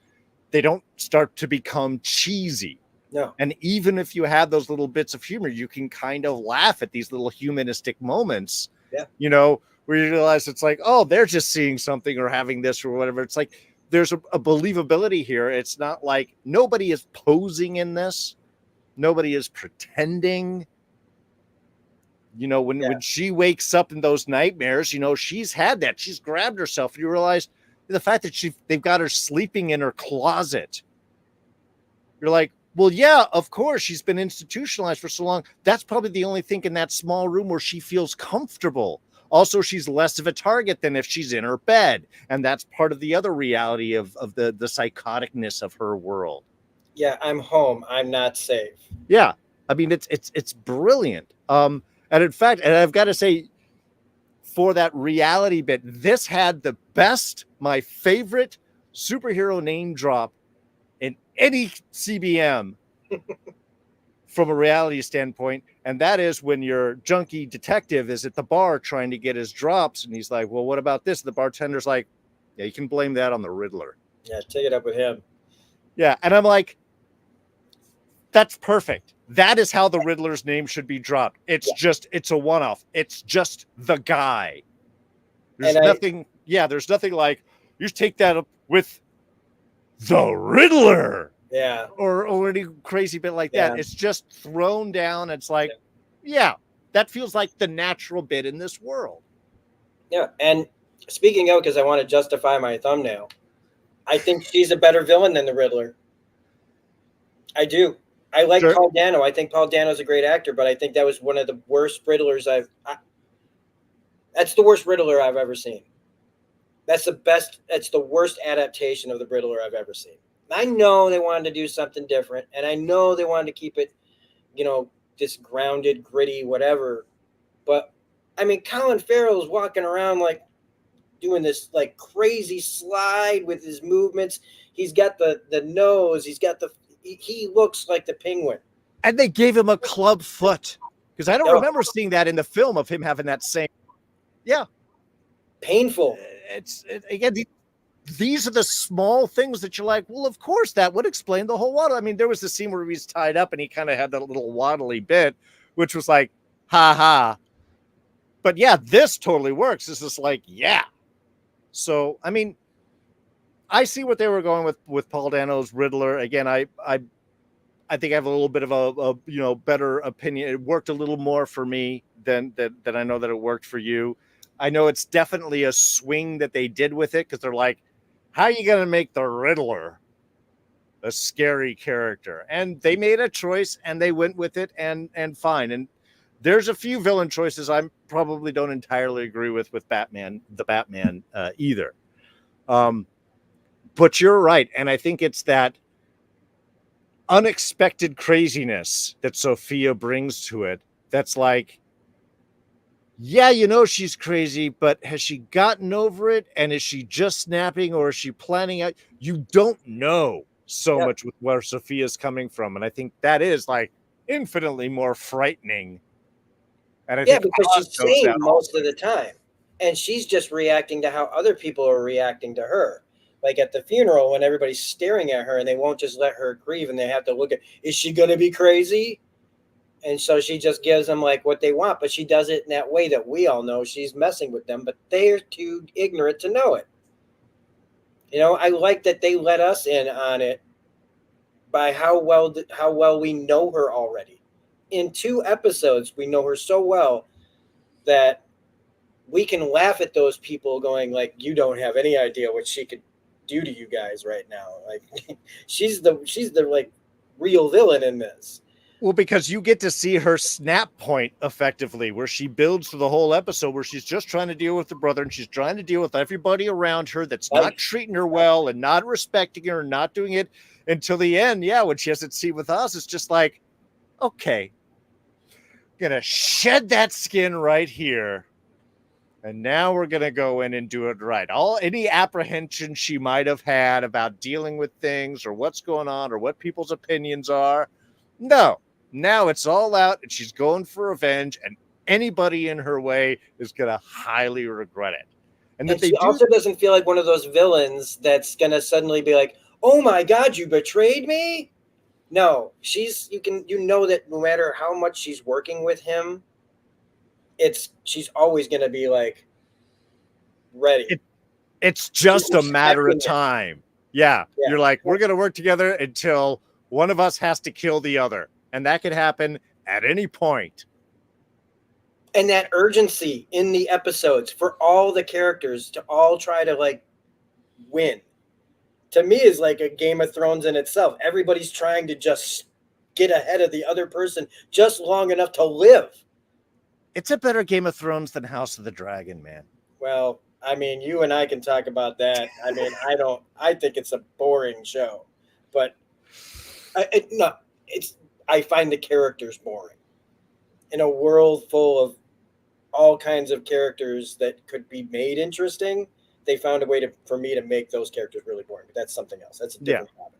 start to become cheesy. No. And even if you have those little bits of humor, you can kind of laugh at these little humanistic moments, yeah. Where you realize it's like, oh, they're just seeing something or having this or whatever. It's like, there's a believability here. It's not like nobody is posing in this. Nobody is pretending. When she wakes up in those nightmares, she's had that. She's grabbed herself. You realize the fact that they've got her sleeping in her closet. You're like, well, yeah, of course, she's been institutionalized for so long. That's probably the only thing in that small room where she feels comfortable. Also, she's less of a target than if she's in her bed. And that's part of the other reality of the psychoticness of her world. Yeah, I'm home. I'm not safe. Yeah. I mean, it's brilliant. And in fact, and I've got to say, for that reality bit, this had my favorite superhero name drop in any CBM from a reality standpoint. And that is when your junkie detective is at the bar trying to get his drops. And he's like, well, what about this? The bartender's like, yeah, you can blame that on the Riddler. Yeah, take it up with him. Yeah. And I'm like, that's perfect. That is how the Riddler's name should be dropped. It's it's a one-off. It's just the guy. There's nothing like, you take that up with the Riddler. Yeah. Or any crazy bit like that. It's just thrown down. It's like, that feels like the natural bit in this world. Yeah. And speaking of, because I want to justify my thumbnail, I think she's a better villain than the Riddler. I do. I like Paul Dano. I think Paul Dano's a great actor, but I think that was one of the worst Riddlers that's the worst Riddler I've ever seen. That's the worst adaptation of the Riddler I've ever seen. I know they wanted to do something different, and I know they wanted to keep it, this grounded, gritty, whatever. But I mean, Colin Farrell's walking around like doing this like crazy slide with his movements. He's got the nose. He looks like the Penguin. And they gave him a club foot, because I don't remember seeing that in the film of him having that same. Yeah. Painful. Again, these are the small things that you're like, well, of course, that would explain the whole waddle. I mean, there was the scene where he's tied up and he kind of had that little waddly bit, which was like, ha ha. But yeah, this totally works. This is like, yeah. So, I mean, I see what they were going with Paul Dano's Riddler. Again, I think I have a little bit of a better opinion. It worked a little more for me than I know that it worked for you. I know it's definitely a swing that they did with it because they're like, how are you going to make the Riddler a scary character? And they made a choice and they went with it and fine. And there's a few villain choices I probably don't entirely agree with Batman, the Batman either. But you're right. And I think it's that unexpected craziness that Sophia brings to it. That's like, yeah, she's crazy, but has she gotten over it? And is she just snapping or is she planning out? You don't know so Yeah. much with where Sophia's coming from. And I think that is like infinitely more frightening. And I Yeah, think because Oz she's knows sane that most also. of the time. And she's just reacting to how other people are reacting to her. Like at the funeral, when everybody's staring at her and they won't just let her grieve and they have to look at, is she going to be crazy? And so she just gives them like what they want, but she does it in that way that we all know she's messing with them, but they're too ignorant to know it. I like that they let us in on it by how well we know her already. In 2 episodes, we know her so well that we can laugh at those people going like, you don't have any idea what she could do to you guys right now. Like she's the like real villain in this. Well, because you get to see her snap point effectively, where she builds through the whole episode, where she's just trying to deal with the brother and she's trying to deal with everybody around her that's not Like, treating her well and not respecting her and not doing it until the end. Yeah, when she has to see with us, it's just like, okay, gonna shed that skin right here. And now we're gonna go in and do it right. Any apprehension she might have had about dealing with things or what's going on or what people's opinions are, no. Now it's all out and she's going for revenge, and anybody in her way is gonna highly regret it. And that and they she do. also doesn't feel like one of those villains that's gonna suddenly be like, "Oh my God, you betrayed me." No, you know that no matter how much she's working with him, she's always gonna be like ready. It's She's just a matter of expecting it. time. Yeah, Yeah. you're like, we're gonna work together until one of us has to kill the other, and that could happen at any point. And that urgency in the episodes for all the characters to all try to like win, to me, is like a Game of Thrones in itself. Everybody's trying to just get ahead of the other person just long enough to live. It's a better Game of Thrones than House of the Dragon, man. Well, I mean, you and I can talk about that. I mean, I think it's a boring show, but no, it's, I find the characters boring in a world full of all kinds of characters that could be made interesting. They found a way for me to make those characters really boring, but that's something else. That's a Yeah. different topic.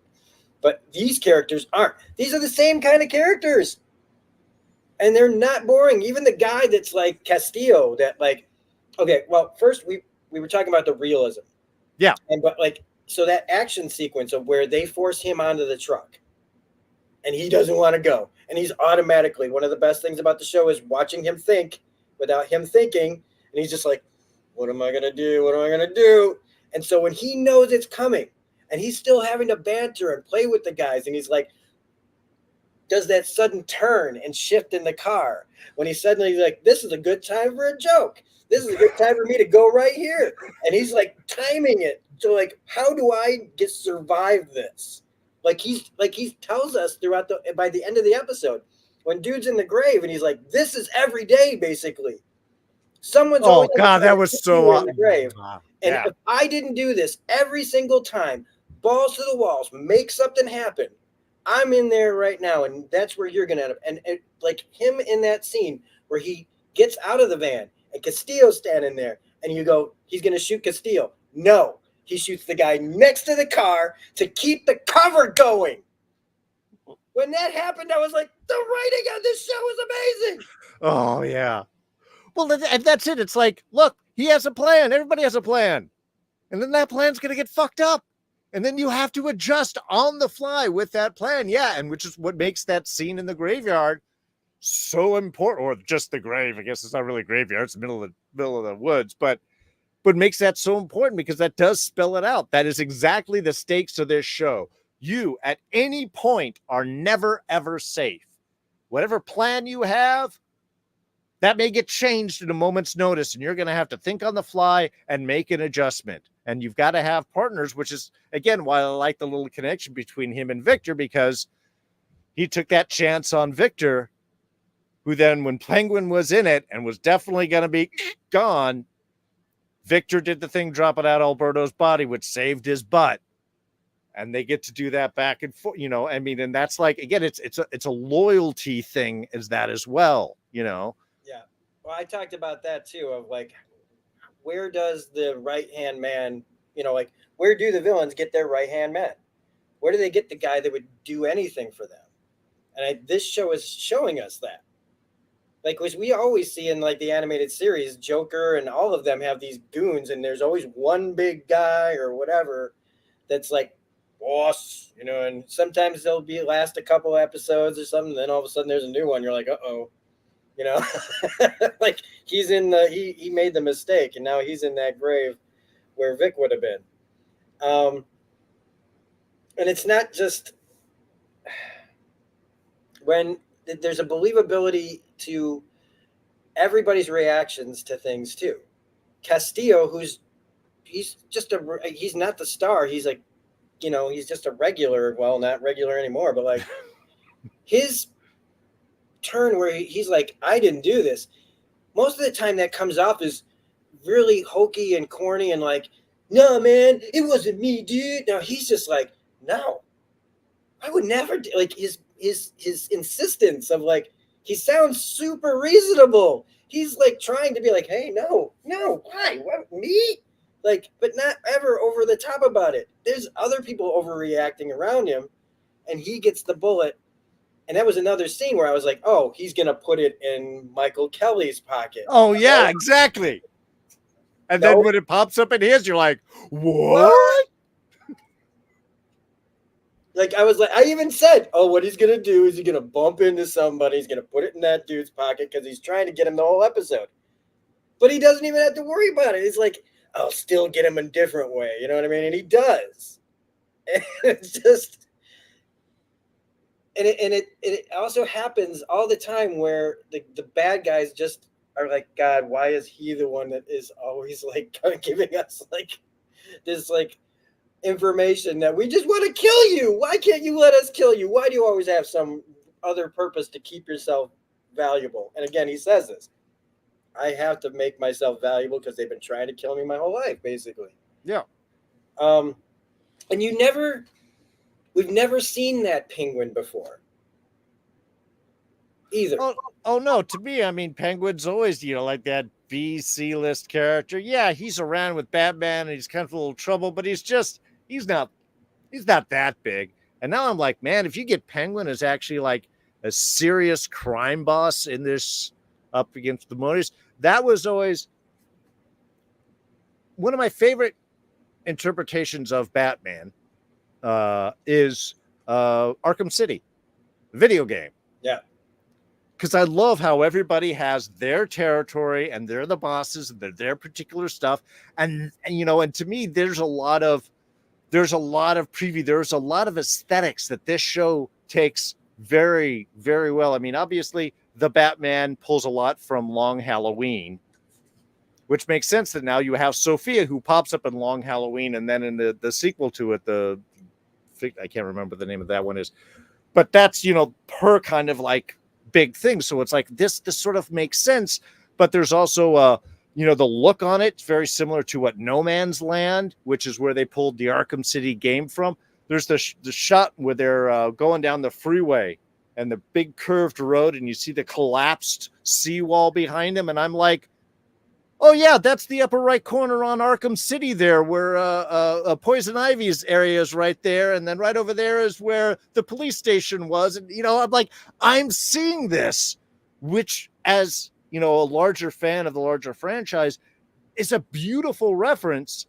But these characters aren't. These are the same kind of characters, and they're not boring. Even the guy that's like Castillo, that like, okay, well, first we were talking about the realism. Yeah. But like, so that action sequence of where they force him onto the truck and he doesn't want to go, and he's automatically, one of the best things about the show is watching him think without him thinking, and he's just like, what am I gonna do? What am I gonna do? And so when he knows it's coming and he's still having to banter and play with the guys, and he's like, does that sudden turn and shift in the car when he's suddenly like, this is a good time for a joke. This is a good time for me to go right here. And he's like timing it. So like, how do I survive this? Like he tells us throughout by the end of the episode, when dude's in the grave and he's like, this is every day, basically. Someone's Oh always on the God, that planet was you so. in the grave. And Yeah. if I didn't do this every single time, balls to the walls, make something happen, I'm in there right now, and that's where you're gonna end up. And like him in that scene where he gets out of the van and Castillo's standing there, and you go, he's gonna shoot Castillo. No, he shoots the guy next to the car to keep the cover going. When that happened, I was like, the writing on this show is amazing. Oh yeah. Well, and that's it. It's like, look, he has a plan. Everybody has a plan, and then that plan's gonna get fucked up, and then you have to adjust on the fly with that plan. Yeah, and which is what makes that scene in the graveyard so important, or just the grave. I guess it's not really a graveyard; it's the middle of the woods. But but makes that so important because that does spell it out. That is exactly the stakes of this show. You, at any point, are never, ever safe. Whatever plan you have, that may get changed in a moment's notice, and you're going to have to think on the fly and make an adjustment. And you've got to have partners, which is, again, why I like the little connection between him and Victor, because he took that chance on Victor, who then, when Penguin was in it and was definitely going to be gone, Victor did the thing dropping out Alberto's body, which saved his butt. And they get to do that back and forth, you know. I mean, and that's like, again, it's a loyalty thing as that as well, you know. Yeah. Well, I talked about that too, of like, where does the right hand man, like, where do the villains get their right hand man? Where do they get the guy that would do anything for them? And this show is showing us that. Like, which we always see in like the animated series, Joker and all of them have these goons, and there's always one big guy or whatever that's like boss, and sometimes they'll be last a couple episodes or something, then all of a sudden there's a new one. You're like, uh-oh. Like he's in he made the mistake, and now he's in that grave where Vic would have been. And it's not just when there's a believability to everybody's reactions to things too. Castillo, he's not the star. He's like, he's just a regular. Well, not regular anymore, but like his turn where he's like, I didn't do this. Most of the time that comes off as really hokey and corny and like, no, man, it wasn't me, dude. Now he's just like, no, I would never do. Like his insistence of like, he sounds super reasonable. He's like trying to be like, hey, no, why? What, me? Like, but not ever over the top about it. There's other people overreacting around him, and he gets the bullet. And that was another scene where I was like, oh, he's going to put it in Michael Kelly's pocket. Oh, yeah, exactly. And then when it pops up in his, you're like, what? Like, I was like, I even said, oh, what he's going to do is he's going to bump into somebody. He's going to put it in that dude's pocket because he's trying to get him the whole episode. But he doesn't even have to worry about it. He's like, I'll still get him a different way. You know what I mean? And he does. And it's just, and it also happens all the time where the bad guys just are like, God, why is he the one that is always like giving us like this like information that we just want to kill you? Why can't you let us kill you? Why do you always have some other purpose to keep yourself valuable? And again, he says this, I have to make myself valuable because they've been trying to kill me my whole life, basically. Yeah. And we've never seen that Penguin before either. Oh no, to me, I mean, Penguin's always, like that B-C list character. Yeah, he's around with Batman and he's kind of a little trouble, but he's not that big. And now I'm like, man, if you get Penguin as actually like a serious crime boss in this up against the Moonies, that was always one of my favorite interpretations of Batman. Is Arkham City video game. Yeah. Because I love how everybody has their territory and they're the bosses and they're their particular stuff. And to me, there's a lot of preview. There's a lot of aesthetics that this show takes very, very well. I mean, obviously the Batman pulls a lot from Long Halloween, which makes sense that now you have Sophia who pops up in Long Halloween, and then in the sequel to it, I can't remember the name of that one is, but that's, her kind of like big thing. So it's like this sort of makes sense, but there's also, the look on it. It's very similar to what No Man's Land, which is where they pulled the Arkham City game from. There's the shot where they're going down the freeway and the big curved road, and you see the collapsed seawall behind them. And I'm like, oh yeah, that's the upper right corner on Arkham City there, where Poison Ivy's area is right there, and then right over there is where the police station was. And I'm like, I'm seeing this, which, as a larger fan of the larger franchise, is a beautiful reference,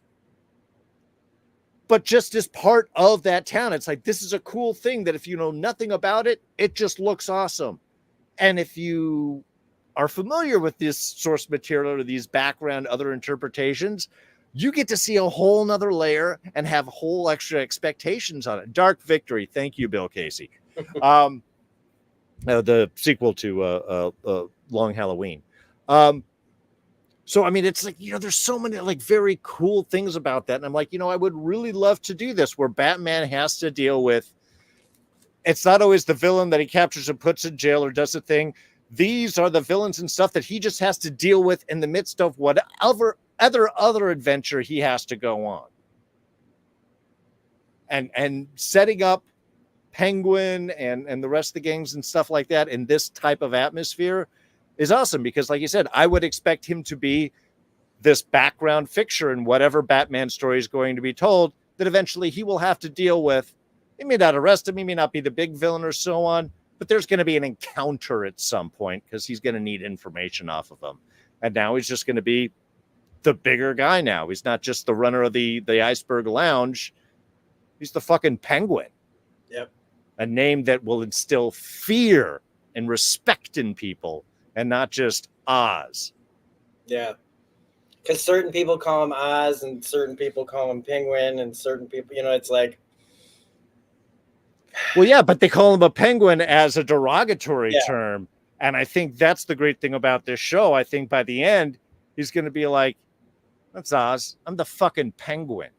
but just as part of that town. It's like, this is a cool thing that if you know nothing about it, it just looks awesome. And if you are familiar with this source material or these background other interpretations, you get to see a whole nother layer and have whole extra expectations on it. Dark Victory. Thank you, Bill Casey. The sequel to Long Halloween. So, I mean, it's like, there's so many like very cool things about that. And I'm like, I would really love to do this where Batman has to deal with, it's not always the villain that he captures and puts in jail or does a thing. These are the villains and stuff that he just has to deal with in the midst of whatever other adventure he has to go on. And setting up Penguin and the rest of the gangs and stuff like that in this type of atmosphere is awesome because, like you said, I would expect him to be this background fixture in whatever Batman story is going to be told that eventually he will have to deal with. He may not arrest him, he may not be the big villain or so on, but there's going to be an encounter at some point because he's going to need information off of him. And now he's just going to be the bigger guy now. He's not just the runner of the Iceberg Lounge. He's the fucking Penguin. Yep. A name that will instill fear and respect in people and not just Oz. Yeah. Because certain people call him Oz and certain people call him Penguin and certain people, it's like. Well, yeah, but they call him a penguin as a derogatory term. And I think that's the great thing about this show. I think by the end, he's going to be like, that's Oz. I'm the fucking Penguin.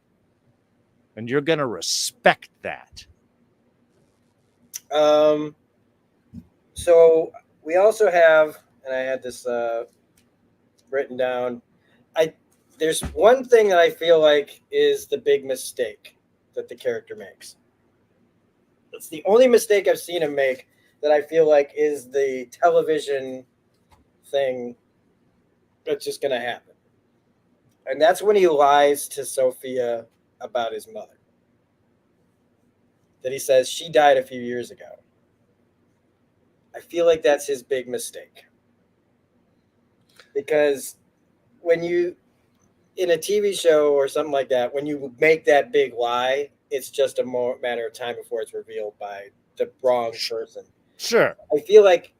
And you're going to respect that. So we also have, and I had this written down. There's one thing that I feel like is the big mistake that the character makes. It's the only mistake I've seen him make that I feel like is the television thing that's just going to happen. And that's when he lies to Sophia about his mother. That he says she died a few years ago. I feel like that's his big mistake. Because when you, in a TV show or something like that, when you make that big lie, it's just a matter of time before it's revealed by the wrong person. Sure. I feel like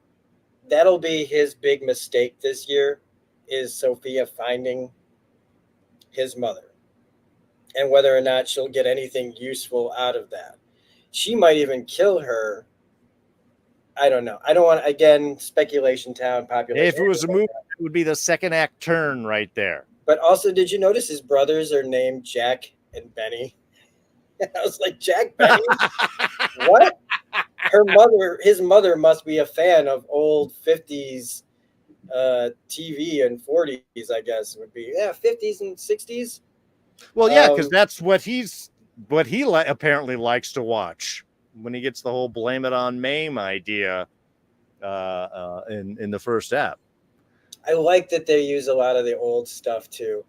that'll be his big mistake this year, is Sophia finding his mother. And whether or not she'll get anything useful out of that. She might even kill her. I don't know. I don't want, again, speculation town, population. If it was a movie, it would be the second act turn right there. But also, did you notice his brothers are named Jack and Benny? I was like, Jack Benny? What? His mother must be a fan of old 50s TV and 40s, I guess would be. Yeah, 50s and 60s. Well, yeah, because that's what he apparently likes to watch when he gets the whole blame it on Mame idea in the first app. I like that they use a lot of the old stuff too.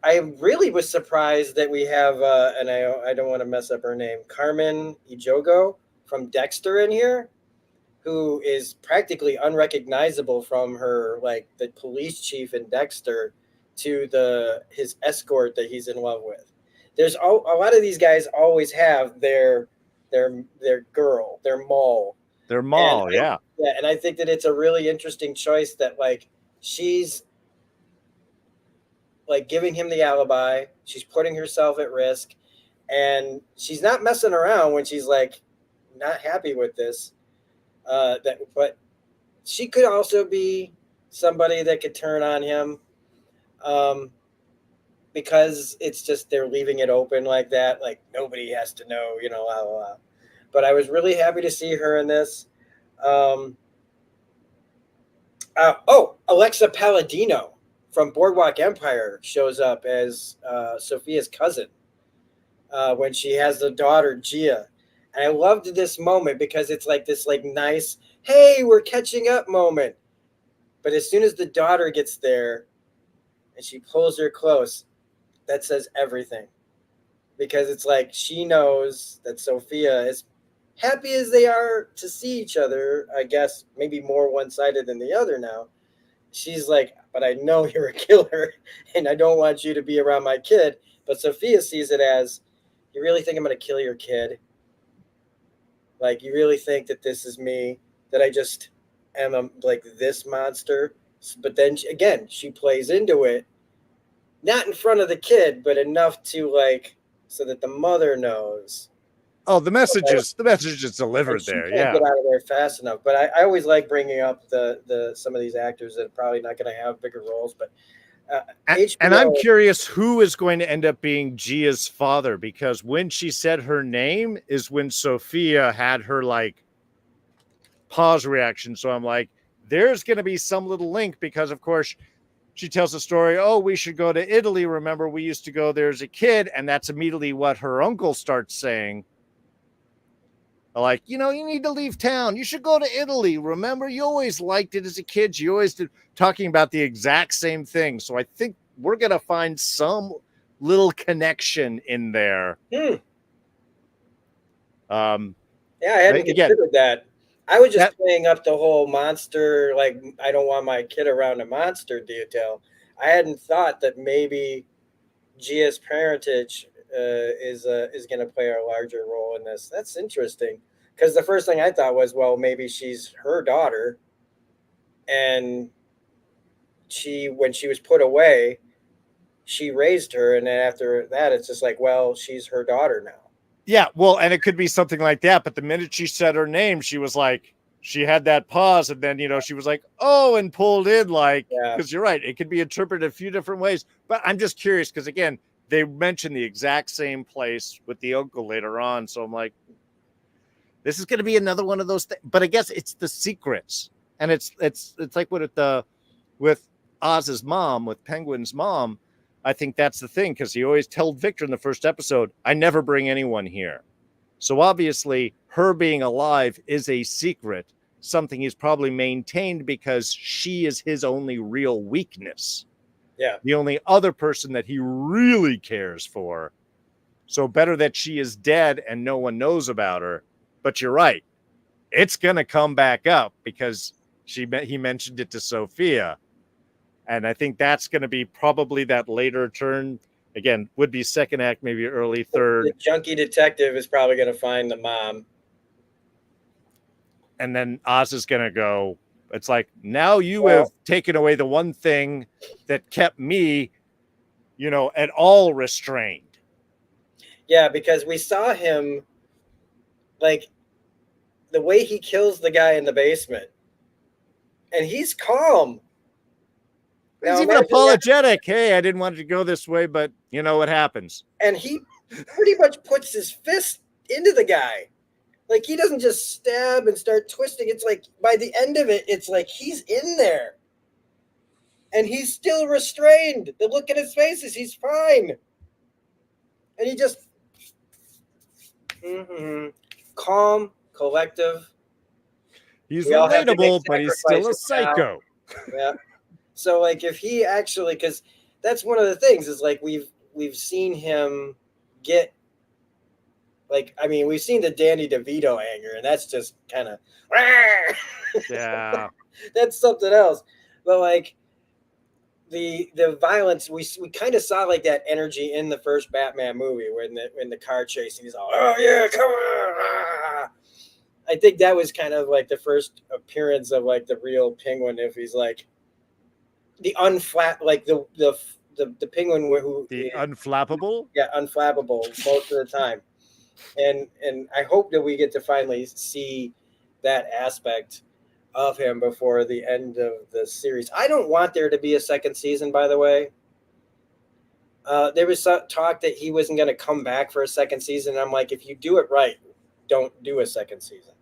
I really was surprised that we have, and I don't want to mess up her name, Carmen Ejogo from Dexter in here, who is practically unrecognizable from her, like the police chief in Dexter to his escort that he's in love with. There's a lot of these guys always have their girl, their mole. Their mole, yeah. Yeah, and I think that it's a really interesting choice that like she's like giving him the alibi. She's putting herself at risk, and she's not messing around when she's like not happy with this. But she could also be somebody that could turn on him, because it's just they're leaving it open like that. Like nobody has to know, blah, blah, blah. But I was really happy to see her in this. Alexa Palladino from Boardwalk Empire shows up as Sophia's cousin when she has the daughter Gia, and I loved this moment because it's like this like nice, hey, we're catching up moment. But as soon as the daughter gets there and she pulls her close, that says everything, because it's like she knows that Sophia, as happy as they are to see each other, I guess maybe more one-sided than the other now, she's like, but I know you're a killer and I don't want you to be around my kid. But Sophia sees it as, you really think I'm going to kill your kid? Like, you really think that this is me, that I just am like this monster? But then again, she plays into it not in front of the kid, but enough to like so that the mother knows. Oh, the message is And delivered she there. can't get Yeah. out of there fast enough. But I always like bringing up the some of these actors that are probably not going to have bigger roles. But And I'm HBO, curious who is going to end up being Gia's father, because when she said her name is when Sophia had her like pause reaction. So I'm like, there's going to be some little link, because of course she tells the story. Oh, we should go to Italy. Remember, we used to go there as a kid. And that's immediately what her uncle starts saying. Like, you need to leave town. You should go to Italy. Remember, you always liked it as a kid. You always did, talking about the exact same thing. So I think we're going to find some little connection in there. Yeah, I hadn't Again, considered that. I was just playing up the whole monster, like I don't want my kid around a monster detail. I hadn't thought that maybe Gia's parentage is going to play a larger role in this. That's interesting because the first thing I thought was, well, maybe she's her daughter, and when she was put away, she raised her, and then after that, it's just like, well, she's her daughter now. Yeah, well, and it could be something like that. But the minute she said her name, she was like, she had that pause, and then she was like, oh, and pulled in, like, Yeah. because you're right, it could be interpreted a few different ways. But I'm just curious because again, they mentioned the exact same place with the uncle later on, so I'm like, this is going to be another one of those things. But I guess it's the secrets, and it's like with Oz's mom, with Penguin's mom. I think that's the thing, because he always told Victor in the first episode, I never bring anyone here. So obviously, her being alive is a secret, something he's probably maintained because she is his only real weakness. Yeah. The only other person that he really cares for. So better that she is dead and no one knows about her. But you're right. It's going to come back up because he mentioned it to Sophia. And I think that's going to be probably that later turn. Again, would be second act, maybe early third. The junkie detective is probably going to find the mom. And then Oz is going to go, it's like, now you have taken away the one thing that kept me, at all restrained. Yeah, because we saw him, like, the way he kills the guy in the basement. And he's calm. He's even apologetic. Hey, I didn't want it to go this way, but you know what happens. And he pretty much puts his fist into the guy. Like, he doesn't just stab and start twisting. It's like, by the end of it, it's like he's in there. And he's still restrained. The look at his face is he's fine. And he just... calm, collective. He's relatable, but he's still a psycho. Yeah. So, like, if he actually... Because that's one of the things is, like, we've seen him get... Like, I mean, we've seen the Danny DeVito anger, and that's just kind of... Yeah. That's something else. But, like, the violence, we kind of saw, like, that energy in the first Batman movie when the car chasing, he's all, oh, yeah, come on. I think that was kind of, like, the first appearance of, like, the real Penguin, if he's, like, the like, the Penguin who... The unflappable? Yeah, unflappable most of the time. And I hope that we get to finally see that aspect of him before the end of the series. I don't want there to be a second season, by the way. There was talk that he wasn't going to come back for a second season. I'm like, if you do it right, don't do a second season.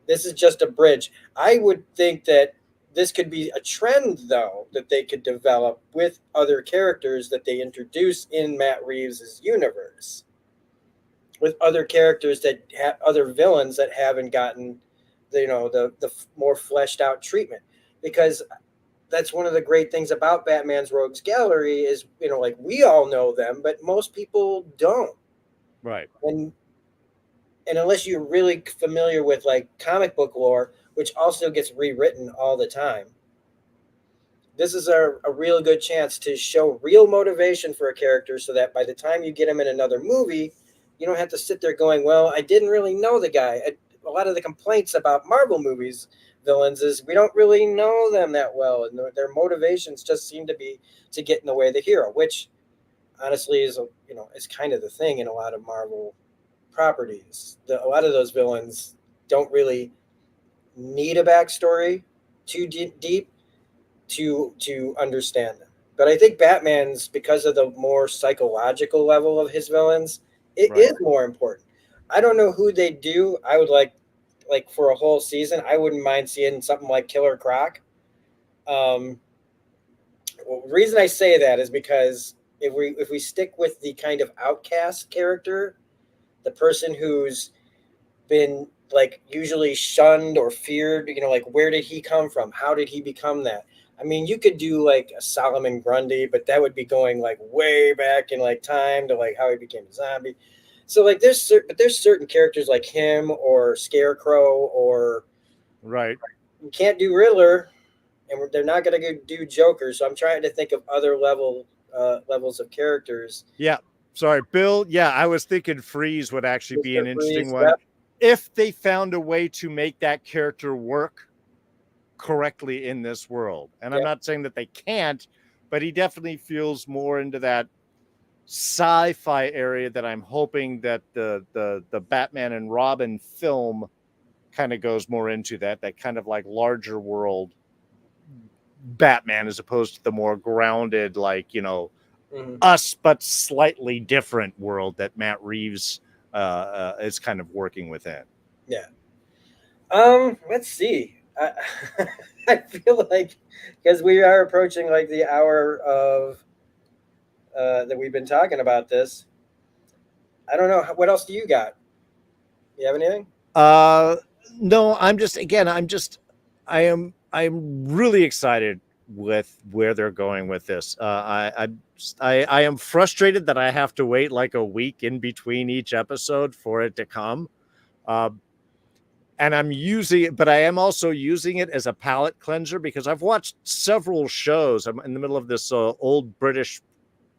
This is just a bridge. I would think that this could be a trend, though, that they could develop with other characters that they introduce in Matt Reeves' universe. With other characters that have other villains that haven't gotten, the more fleshed out treatment, because that's one of the great things about Batman's Rogues Gallery is, like, we all know them, but most people don't. Right. And unless you're really familiar with, like, comic book lore, which also gets rewritten all the time, this is a real good chance to show real motivation for a character so that by the time you get him in another movie, you don't have to sit there going, well, I didn't really know the guy. A lot of the complaints about Marvel movies, villains is we don't really know them that well, and their motivations just seem to be to get in the way of the hero, which honestly is is kind of the thing in a lot of Marvel properties. A lot of those villains don't really need a backstory too deep to understand them. But I think Batman's, because of the more psychological level of his villains, it Right. is more important. I don't know who they do. I would like for a whole season. I wouldn't mind seeing something like Killer Croc. Um, well, the reason I say that is because if we stick with the kind of outcast character, the person who's been like usually shunned or feared, like where did he come from? How did he become that? I mean, you could do like a Solomon Grundy, but that would be going like way back in like time to like how he became a zombie. So like there's certain characters like him or Scarecrow, or Right. you can't do Riddler, and they're not going to do Joker. So I'm trying to think of other levels of characters. Yeah. Sorry, Bill. Yeah, I was thinking Freeze would actually be Mr. an interesting Freeze, one yep. if they found a way to make that character work correctly in this world. And I'm Yep. not saying that they can't, but he definitely feels more into that sci-fi area that I'm hoping that the Batman and Robin film kind of goes more into, that kind of like larger world Batman, as opposed to the more grounded, like, Mhm. us but slightly different world that Matt Reeves is kind of working within. Yeah. Let's see. I feel like because we are approaching like the hour of that we've been talking about this. I don't know. What else do you got? You have anything? Uh, no, I'm really excited with where they're going with this. I am frustrated that I have to wait like a week in between each episode for it to come. Uh, and I'm using it, but I am also using it as a palate cleanser because I've watched several shows. I'm in the middle of this old British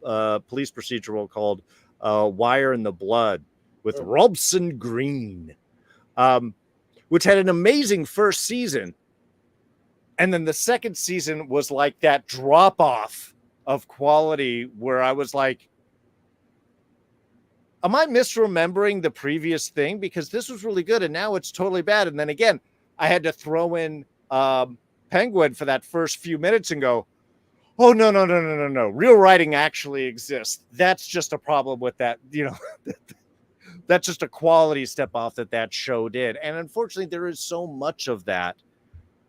police procedural called Wire in the Blood with Mhm. Robson Green, um, which had an amazing first season. And then the second season was like that drop off of quality where I was like, am I misremembering the previous thing? Because this was really good and now it's totally bad. And then again, I had to throw in Penguin for that first few minutes and go, oh, no, no, no, no, no, no. Real writing actually exists. That's just a problem with that, that's just a quality step off that show did. And unfortunately, there is so much of that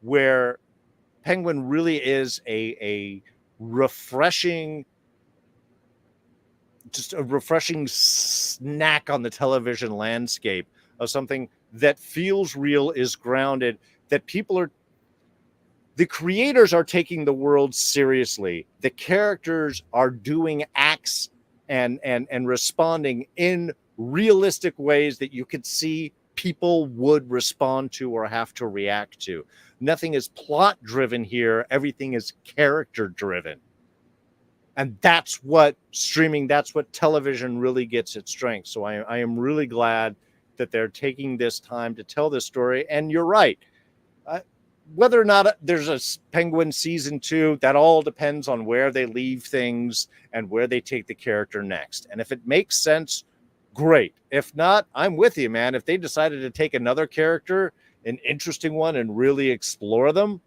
where Penguin really is a refreshing, just a refreshing snack on the television landscape of something that feels real, is grounded, that the creators are taking the world seriously. The characters are doing acts and responding in realistic ways that you could see people would respond to or have to react to. Nothing is plot driven here. Everything is character driven. And that's what streaming, that's what television really gets its strength. So I am really glad that they're taking this time to tell this story. And you're right. Uh, whether or not there's a Penguin season 2, that all depends on where they leave things and where they take the character next. And if it makes sense, great. If not, I'm with you, man. If they decided to take another character, an interesting one, and really explore them,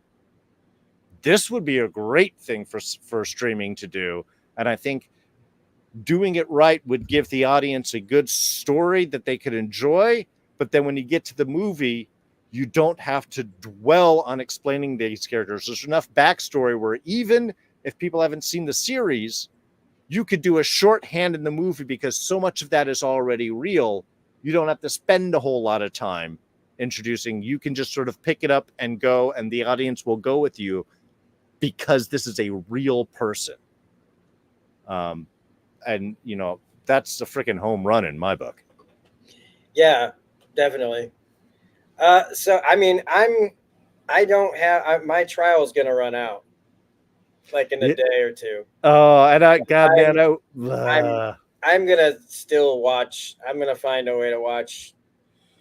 this would be a great thing for streaming to do. And I think doing it right would give the audience a good story that they could enjoy. But then when you get to the movie, you don't have to dwell on explaining these characters. There's enough backstory where even if people haven't seen the series, you could do a shorthand in the movie because so much of that is already real. You don't have to spend a whole lot of time introducing. You can just sort of pick it up and go, and the audience will go with you because this is a real person. And that's a freaking home run in my book. Yeah, definitely. So I mean, I don't have my trial is gonna run out like in a Yeah. day or two. Oh, and God, I'm man, I'm I'm gonna still watch. I'm gonna find a way to watch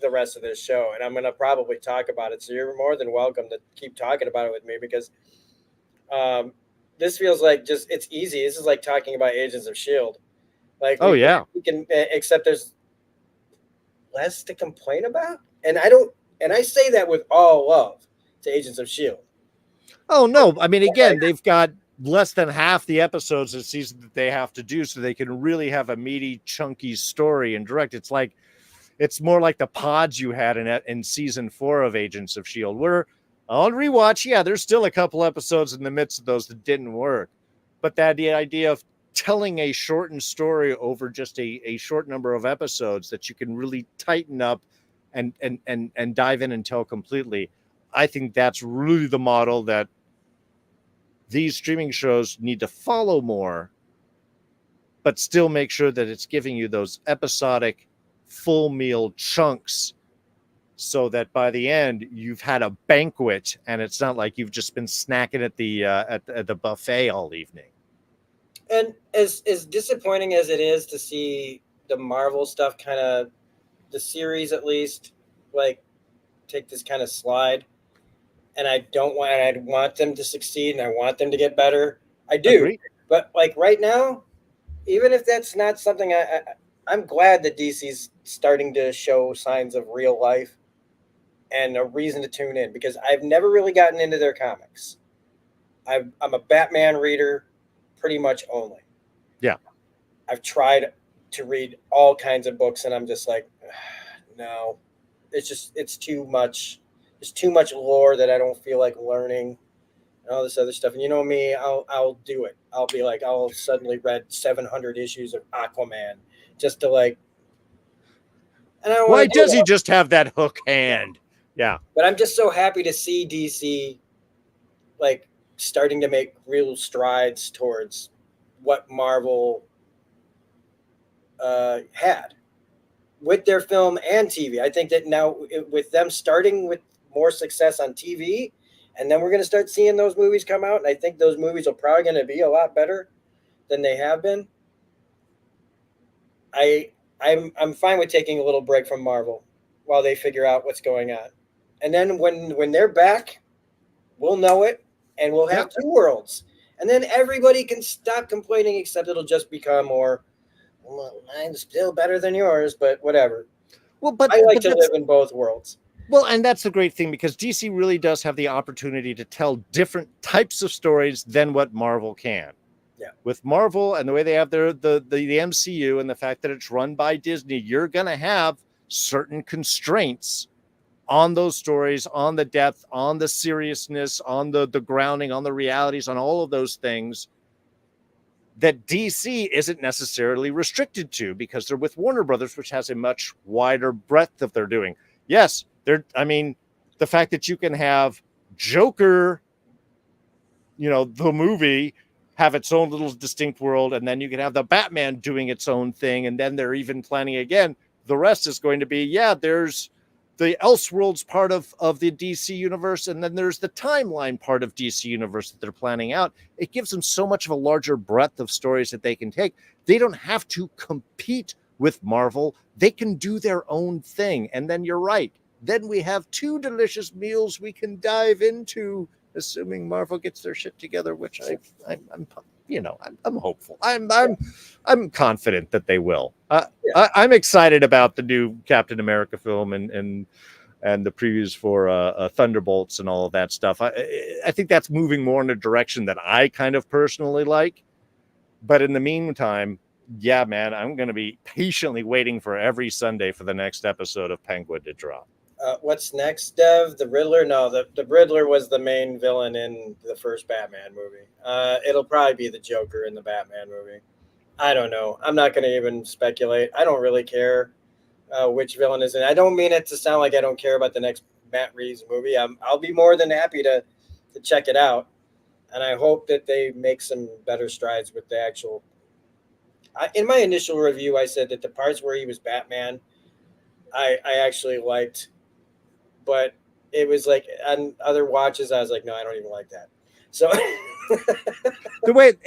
the rest of this show, and I'm going to probably talk about it. So you're more than welcome to keep talking about it with me because um, this feels like just it's easy. This is like talking about Agents of Shield. Like Oh yeah. we can except there's less to complain about, and I don't, and I say that with all love to Agents of Shield. Oh no, I mean, again, they've got less than half the episodes this season that they have to do, so they can really have a meaty, chunky story and direct. It's more like the pods you had in season 4 of Agents of Shield, where on rewatch, yeah, there's still a couple episodes in the midst of those that didn't work, but the idea of telling a shortened story over just a short number of episodes that you can really tighten up and dive in and tell completely. I think that's really the model that these streaming shows need to follow more, but still make sure that it's giving you those episodic full meal chunks so that by the end you've had a banquet and it's not like you've just been snacking at the buffet all evening. And as disappointing as it is to see the Marvel stuff kind of, the series at least, like take this kind of slide, and I want them to succeed and I want them to get better. I do. Agreed. But like right now, even if that's not something I'm glad that DC's starting to show signs of real life and a reason to tune in because I've never really gotten into their comics. I'm a Batman reader pretty much only. Yeah. I've tried to read all kinds of books and I'm just like, no, it's too much. There's too much lore that I don't feel like learning and all this other stuff. And you know me, I'll do it. I'll be like, I'll suddenly read 700 issues of Aquaman just to like. And I don't Why wanna do does that. he just have that hook hand? Yeah. But I'm just so happy to see DC like starting to make real strides towards what Marvel had with their film and TV. I think that now with them starting with more success on TV, and then we're going to start seeing those movies come out, and I think those movies are probably going to be a lot better than they have been. I'm fine with taking a little break from Marvel while they figure out what's going on, and then when they're back, we'll know it, and we'll have two worlds, and then everybody can stop complaining, except it'll just become more. Well, mine's still better than yours, but whatever. Well, but I like to live in both worlds. Well, and that's the great thing because DC really does have the opportunity to tell different types of stories than what Marvel can. Yeah. With Marvel and the way they have the MCU and the fact that it's run by Disney, you're going to have certain constraints on those stories, on the depth, on the seriousness, on the grounding, on the realities, on all of those things that DC isn't necessarily restricted to because they're with Warner Brothers, which has a much wider breadth of their doing. Yes, the fact that you can have Joker, the movie, have its own little distinct world, and then you can have the Batman doing its own thing, and then they're even planning again. The rest is going to be, there's the Elseworlds part of the DC universe, and then there's the timeline part of DC universe that they're planning out. It gives them so much of a larger breadth of stories that they can take. They don't have to compete with Marvel. They can do their own thing. And then you're right. Then we have 2 delicious meals we can dive into, assuming Marvel gets their shit together, which I'm hopeful. I'm confident that they will. I'm excited about the new Captain America film and the previews for Thunderbolts and all of that stuff. I think that's moving more in a direction that I kind of personally like. But in the meantime, yeah, man, I'm going to be patiently waiting for every Sunday for the next episode of Penguin to drop. What's next, Dev? The Riddler? No, the Riddler was the main villain in the first Batman movie. It'll probably be the Joker in the Batman movie. I don't know. I'm not going to even speculate. I don't really care which villain is in. I don't mean it to sound like I don't care about the next Matt Reeves movie. I'll be more than happy to check it out, and I hope that they make some better strides with the actual. In my initial review, I said that the parts where he was Batman, I actually liked. But it was like on other watches, I was like, no, I don't even like that. So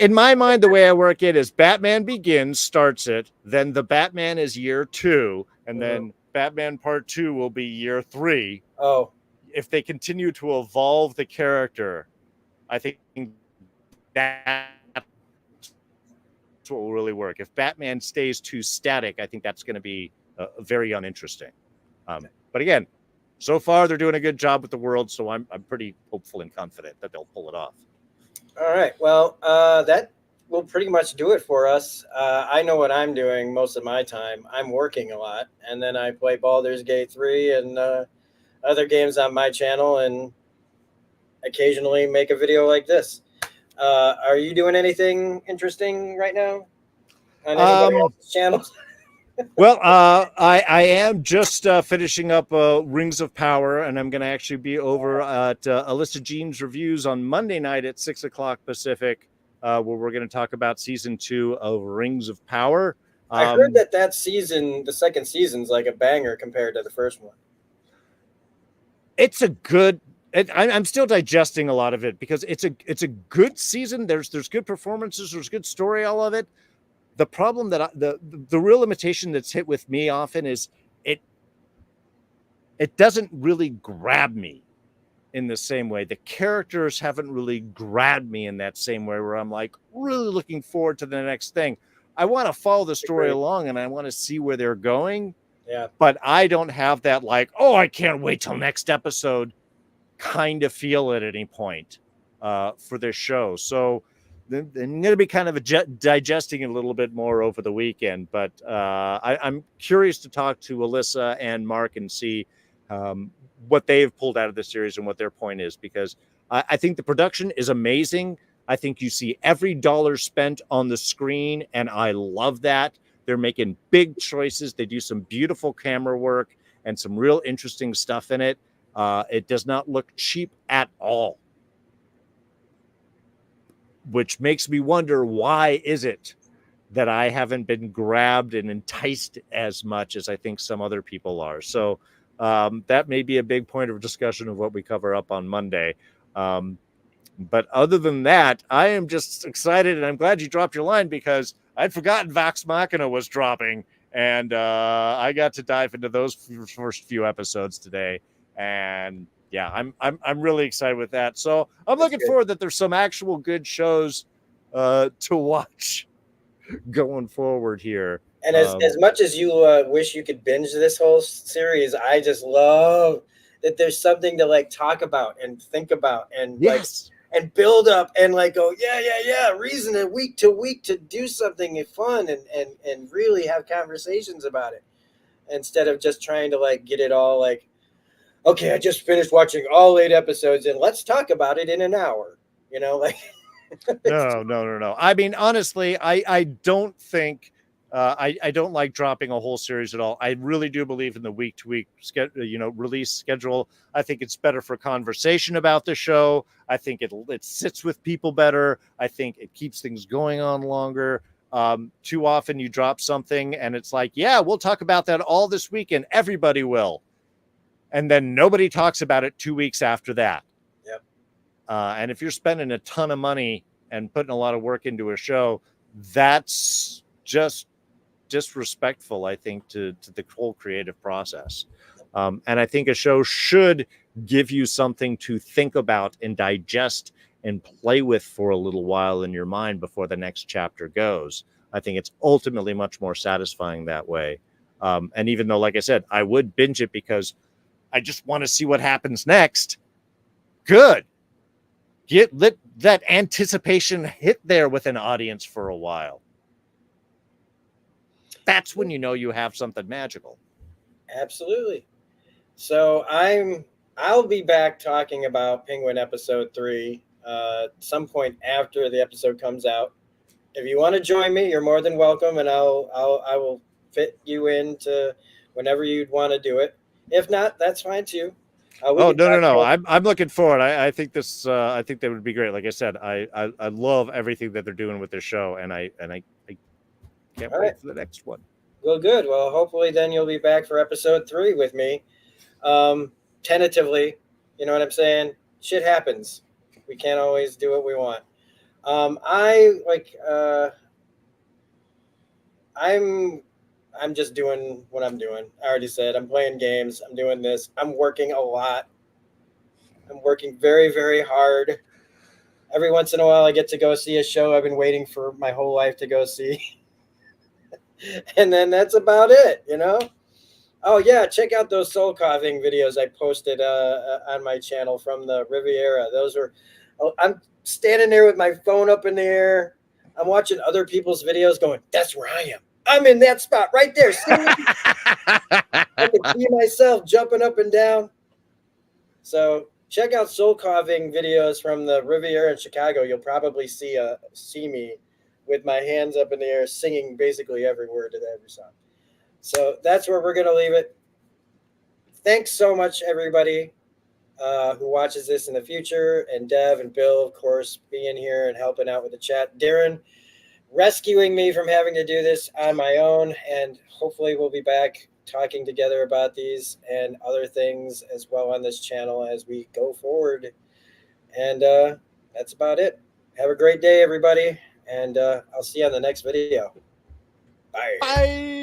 in my mind, the way I work it is Batman Begins starts it, then the Batman is year 2, and then Batman Part 2 will be year 3. Oh, If they continue to evolve the character, I think that's what will really work. If Batman stays too static, I think that's going to be very uninteresting. But again, so far they're doing a good job with the world, so I'm pretty hopeful and confident that they'll pull it off. all right. Well, that will pretty much do it for us. I know what I'm doing most of my time. I'm working a lot, and then I play Baldur's Gate 3 and other games on my channel, and occasionally make a video like this. Are you doing anything interesting right now on anybody else's channels? Well, I am just finishing up Rings of Power, and I'm going to actually be over at Alyssa Jean's Reviews on Monday night at 6 o'clock Pacific, where we're going to talk about season 2 of Rings of Power. I heard that season, the second season's like a banger compared to the first one. It's a good. I'm still digesting a lot of it because it's a good season. There's good performances. There's good story. All of it. The problem that the real limitation that's hit with me often is it doesn't really grab me in the same way. The characters haven't really grabbed me in that same way where I'm like really looking forward to the next thing. I want to follow the story along and I want to see where they're going. Yeah. But I don't have that like, oh, I can't wait till next episode kind of feel at any point for this show. So I'm going to be kind of digesting it a little bit more over the weekend, but I'm curious to talk to Alyssa and Mark and see what they've pulled out of the series and what their point is, because I think the production is amazing. I think you see every dollar spent on the screen, and I love that. They're making big choices. They do some beautiful camera work and some real interesting stuff in it. It does not look cheap at all, which makes me wonder, why is it that I haven't been grabbed and enticed as much as I think some other people are? So that may be a big point of discussion of what we cover up on Monday. But other than that, I am just excited, and I'm glad you dropped your line because I'd forgotten Vox Machina was dropping, and I got to dive into those first few episodes today. And yeah, I'm really excited with that. So I'm looking forward that there's some actual good shows to watch going forward here. And as much as you wish you could binge this whole series, I just love that there's something to like talk about and think about and yes. And build up and like go, yeah, reason it week to week to do something fun and really have conversations about it instead of just trying to like get it all like, okay, I just finished watching all 8 episodes and let's talk about it in an hour, like. No. I mean, honestly, I don't think I don't like dropping a whole series at all. I really do believe in the week-to-week release schedule. I think it's better for conversation about the show. I think it sits with people better. I think it keeps things going on longer. Too often you drop something and it's like, yeah, we'll talk about that all this weekend. Everybody will. And then nobody talks about it 2 weeks after that. Yep. And if you're spending a ton of money and putting a lot of work into a show, that's just disrespectful, I think, to the whole creative process. And I think a show should give you something to think about and digest and play with for a little while in your mind before the next chapter goes. I think it's ultimately much more satisfying that way. And even though, like I said, I would binge it because I just want to see what happens next. Good. Let that anticipation hit there with an audience for a while. That's when you know you have something magical. Absolutely. So I'll be back talking about Penguin episode 3 some point after the episode comes out. If you want to join me, you're more than welcome, and I will fit you into whenever you'd want to do it. If not, that's fine too. No. I'm looking forward. I think this. I think that would be great. Like I said, I love everything that they're doing with this show, and I can't wait for the next one. Well, good. Well, hopefully then you'll be back for episode 3 with me. Tentatively, you know what I'm saying? Shit happens. We can't always do what we want. I'm just doing what I'm doing. I already said I'm playing games. I'm doing this. I'm working a lot. I'm working very, very hard. Every once in a while, I get to go see a show I've been waiting for my whole life to go see. And then that's about it, you know? Oh, yeah, check out those soul carving videos I posted on my channel from the Riviera. Those were, oh, I'm standing there with my phone up in the air. I'm watching other people's videos going, that's where I am. I'm in that spot right there. See? I can see myself jumping up and down. So check out soul carving videos from the Riviera in Chicago. You'll probably see me with my hands up in the air singing basically every word to every song. So that's where we're going to leave it. Thanks so much, everybody who watches this in the future, and Dev and Bill, of course, being here and helping out with the chat. Darren rescuing me from having to do this on my own, and hopefully we'll be back talking together about these and other things as well on this channel as we go forward. And that's about it. Have a great day, everybody, and I'll see you on the next video. Bye. Bye.